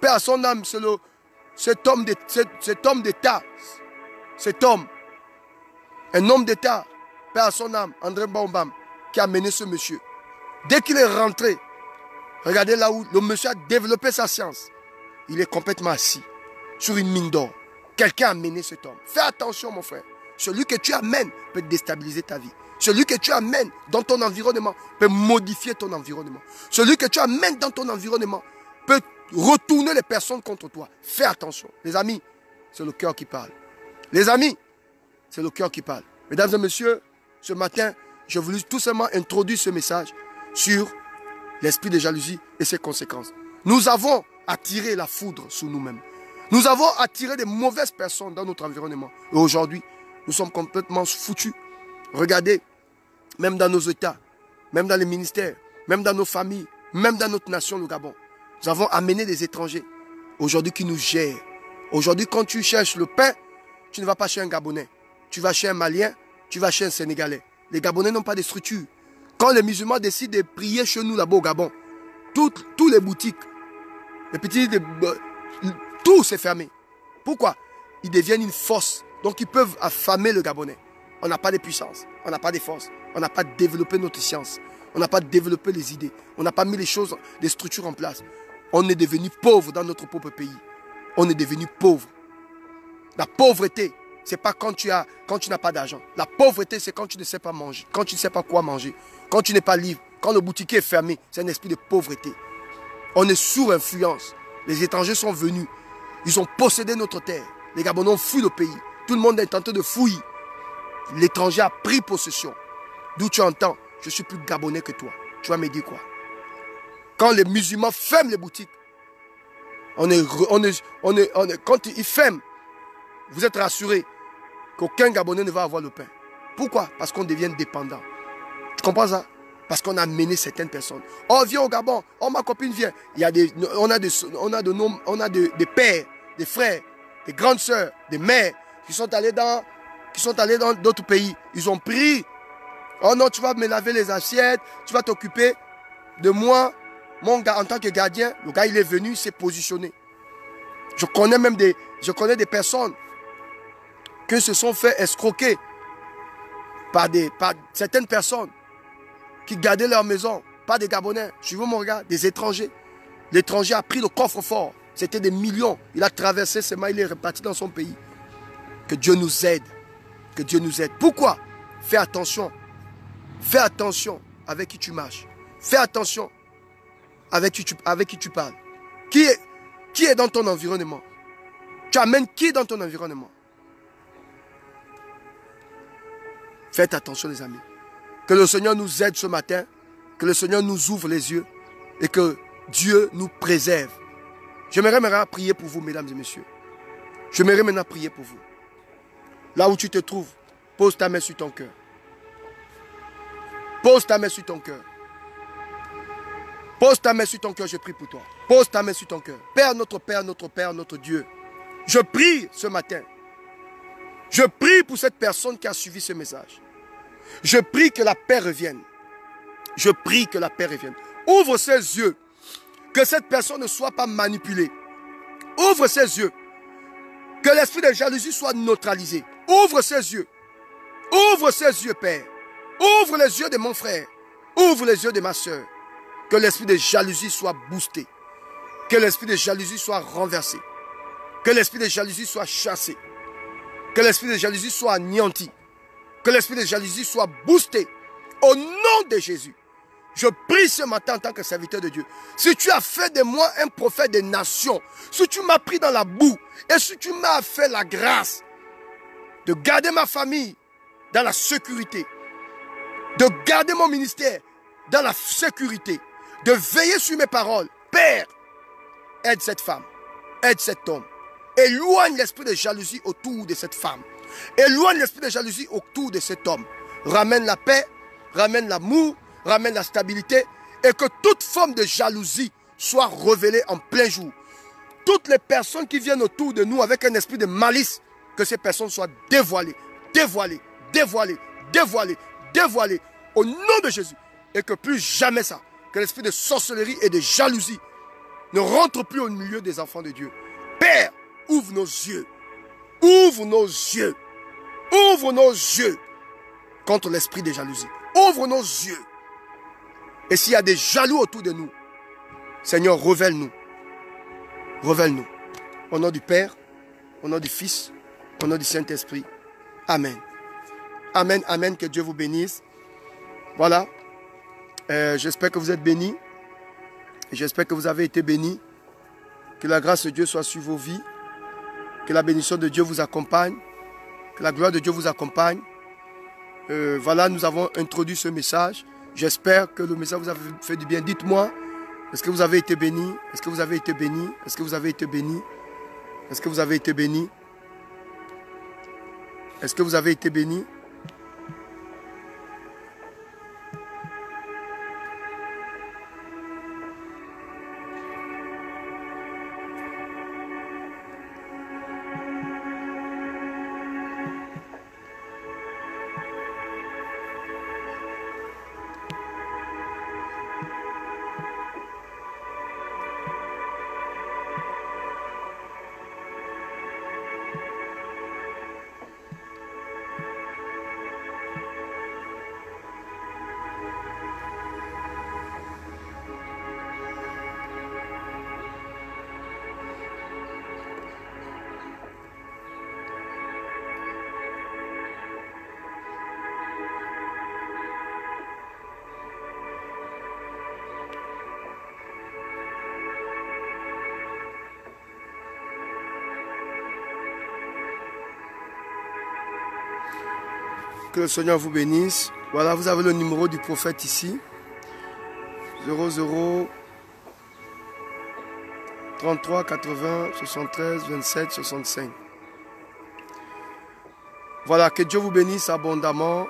[SPEAKER 1] Paix à son âme, c'est cet homme d'État. Cet homme, un homme d'État, paix à son âme, André Baobam, qui a mené ce monsieur. Dès qu'il est rentré, regardez là où le monsieur a développé sa science. Il est complètement assis sur une mine d'or. Quelqu'un a mené cet homme. Fais attention, mon frère. Celui que tu amènes peut déstabiliser ta vie. Celui que tu amènes dans ton environnement peut modifier ton environnement. Celui que tu amènes dans ton environnement peut retourner les personnes contre toi. Fais attention. Les amis, c'est le cœur qui parle. Les amis, c'est le cœur qui parle. Mesdames et messieurs, ce matin, je voulais tout simplement introduire ce message sur l'esprit de jalousie et ses conséquences. Nous avons attiré la foudre sur nous-mêmes. Nous avons attiré des mauvaises personnes dans notre environnement. Et aujourd'hui, nous sommes complètement foutus. Regardez, même dans nos États, même dans les ministères, même dans nos familles, même dans notre nation, le Gabon, nous avons amené des étrangers aujourd'hui qui nous gèrent. Aujourd'hui, quand tu cherches le pain, tu ne vas pas chez un Gabonais. Tu vas chez un Malien, tu vas chez un Sénégalais. Les Gabonais n'ont pas de structure. Quand les musulmans décident de prier chez nous là-bas au Gabon, toutes les boutiques, les petits, tout s'est fermé. Pourquoi? Ils deviennent une force. Donc ils peuvent affamer le Gabonais. On n'a pas de puissance, on n'a pas de force, on n'a pas développé notre science, on n'a pas développé les idées, on n'a pas mis les choses, les structures en place. On est devenu pauvre dans notre propre pays. On est devenu pauvre. La pauvreté, ce n'est pas quand tu n'as pas d'argent. La pauvreté, c'est quand tu ne sais pas manger, quand tu ne sais pas quoi manger, quand tu n'es pas libre, quand le boutiquier est fermé. C'est un esprit de pauvreté. On est sous influence. Les étrangers sont venus. Ils ont possédé notre terre. Les Gabonais ont fui le pays. Tout le monde est tenté de fouiller. L'étranger a pris possession. D'où tu entends, je suis plus Gabonais que toi. Tu vas me dire quoi? Quand les musulmans ferment les boutiques, quand ils ferment, vous êtes rassurés qu'aucun Gabonais ne va avoir le pain. Pourquoi? Parce qu'on devient dépendant. Tu comprends ça? Parce qu'on a mené certaines personnes. Oh, viens au Gabon. Oh, ma copine vient. On a des pères, des frères, des grandes sœurs, des mères qui sont allés dans d'autres pays. Ils ont pris. Oh non, tu vas me laver les assiettes. Tu vas t'occuper de moi. Mon gars, en tant que gardien, le gars, il est venu, il s'est positionné. Je connais des personnes qui se sont fait escroquer par certaines personnes qui gardaient leur maison, pas des Gabonais, suivez mon regard, des étrangers. L'étranger a pris le coffre-fort, c'était des millions. Il a traversé ces mailles, il est reparti dans son pays. Que Dieu nous aide, que Dieu nous aide. Pourquoi? Fais attention avec qui tu marches. Fais attention avec qui tu parles. Qui est dans ton environnement? Tu amènes qui dans ton environnement? Faites attention les amis. Que le Seigneur nous aide ce matin. Que le Seigneur nous ouvre les yeux. Et que Dieu nous préserve. J'aimerais maintenant prier pour vous, mesdames et messieurs. J'aimerais maintenant prier pour vous. Là où tu te trouves, pose ta main sur ton cœur. Pose ta main sur ton cœur. Pose ta main sur ton cœur, je prie pour toi. Pose ta main sur ton cœur. Père, notre Dieu. Je prie ce matin. Je prie pour cette personne qui a suivi ce message. Je prie que la paix revienne. Je prie que la paix revienne. Ouvre ses yeux. Que cette personne ne soit pas manipulée. Ouvre ses yeux. Que l'esprit de jalousie soit neutralisé. Ouvre ses yeux. Ouvre ses yeux, Père. Ouvre les yeux de mon frère. Ouvre les yeux de ma soeur. Que l'esprit de jalousie soit boosté. Que l'esprit de jalousie soit renversé. Que l'esprit de jalousie soit chassé. Que l'esprit de jalousie soit anéanti. Que l'esprit de jalousie soit boosté. Au nom de Jésus. Je prie ce matin en tant que serviteur de Dieu. Si tu as fait de moi un prophète des nations, si tu m'as pris dans la boue, et si tu m'as fait la grâce de garder ma famille dans la sécurité, de garder mon ministère dans la sécurité, de veiller sur mes paroles, Père, aide cette femme, aide cet homme. Éloigne l'esprit de jalousie autour de cette femme. Éloigne l'esprit de jalousie autour de cet homme. Ramène la paix, ramène l'amour, ramène la stabilité et que toute forme de jalousie soit révélée en plein jour. Toutes les personnes qui viennent autour de nous avec un esprit de malice, que ces personnes soient dévoilées, dévoilées, dévoilées, dévoilées, dévoilées au nom de Jésus. Et que plus jamais ça, que l'esprit de sorcellerie et de jalousie ne rentre plus au milieu des enfants de Dieu. Père, ouvre nos yeux. Ouvre nos yeux. Ouvre nos yeux contre l'esprit de jalousie. Ouvre nos yeux. Et s'il y a des jaloux autour de nous, Seigneur, révèle-nous. Révèle-nous. Au nom du Père, au nom du Fils, au nom du Saint-Esprit. Amen. Amen, amen. Que Dieu vous bénisse. Voilà. J'espère que vous êtes bénis. J'espère que vous avez été bénis. Que la grâce de Dieu soit sur vos vies. Que la bénédiction de Dieu vous accompagne. Que la gloire de Dieu vous accompagne. Voilà, nous avons introduit ce message. J'espère que le message vous a fait du bien. Dites-moi, est-ce que vous avez été béni? Est-ce que vous avez été béni? Est-ce que vous avez été béni? Est-ce que vous avez été béni? Est-ce que vous avez été béni? Que le Seigneur vous bénisse. Voilà, vous avez le numéro du prophète ici. 00 33 80 73 27 65. Voilà, que Dieu vous bénisse abondamment.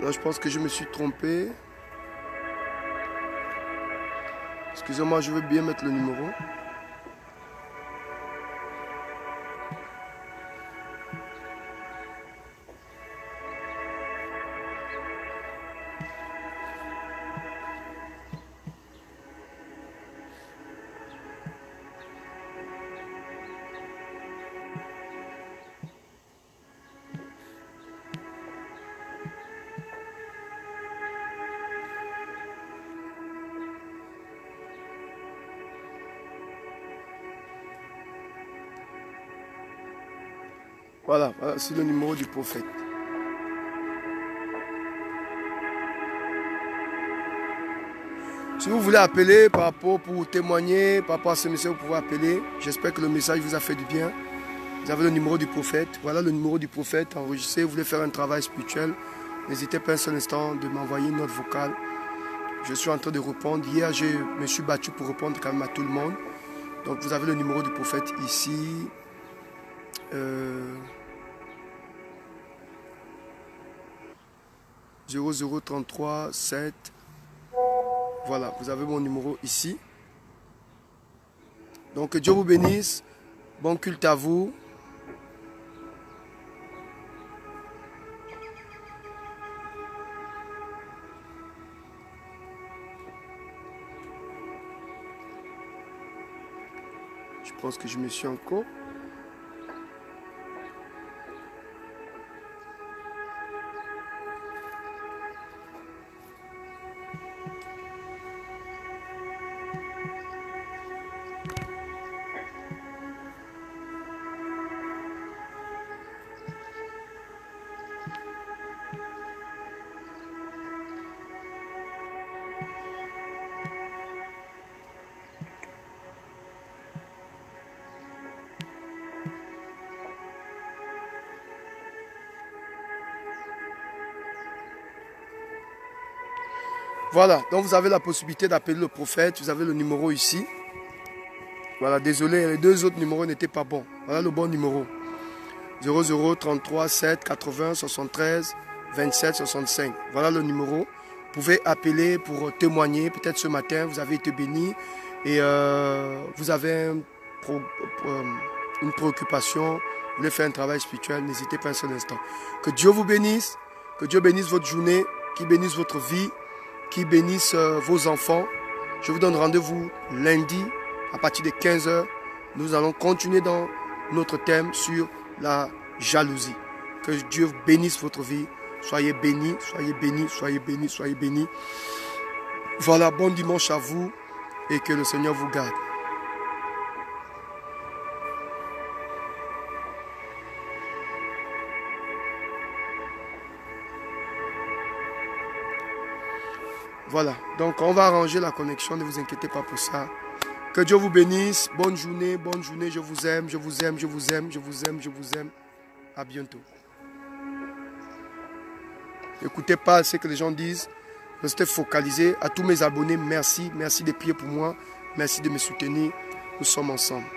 [SPEAKER 1] Là, je pense que je me suis trompé. Excusez-moi, je veux bien mettre le numéro. Voilà, voilà c'est le numéro du prophète. Si vous voulez appeler par rapport pour témoigner, par rapport à ce message, vous pouvez appeler. J'espère que le message vous a fait du bien. Vous avez le numéro du prophète. Voilà le numéro du prophète enregistré. Vous voulez faire un travail spirituel. N'hésitez pas un seul instant de m'envoyer une note vocale. Je suis en train de répondre. Hier, je me suis battu pour répondre quand même à tout le monde. Donc vous avez le numéro du prophète ici. 0033 7. Voilà, vous avez mon numéro ici. Donc que Dieu vous bénisse. Bon culte à vous. Je pense que je me suis encore. Voilà, donc vous avez la possibilité d'appeler le prophète. Vous avez le numéro ici. Voilà, désolé, les deux autres numéros n'étaient pas bons. Voilà le bon numéro. 00 33 7 80 73 27 65. Voilà le numéro. Vous pouvez appeler pour témoigner. Peut-être ce matin, vous avez été béni et vous avez une préoccupation. Vous voulez faire un travail spirituel. N'hésitez pas un seul instant. Que Dieu vous bénisse. Que Dieu bénisse votre journée. Qu'il bénisse votre vie. Qui bénisse vos enfants. Je vous donne rendez-vous lundi à partir de 15 h. Nous allons continuer dans notre thème sur la jalousie. Que Dieu bénisse votre vie. Soyez bénis, soyez bénis, soyez bénis, soyez bénis. Voilà, bon dimanche à vous et que le Seigneur vous garde. Voilà, donc on va arranger la connexion, ne vous inquiétez pas pour ça. Que Dieu vous bénisse, bonne journée, je vous aime, je vous aime, je vous aime, je vous aime, je vous aime. À bientôt. N'écoutez pas ce que les gens disent, restez focalisés. À tous mes abonnés, merci, merci de prier pour moi, merci de me soutenir, nous sommes ensemble.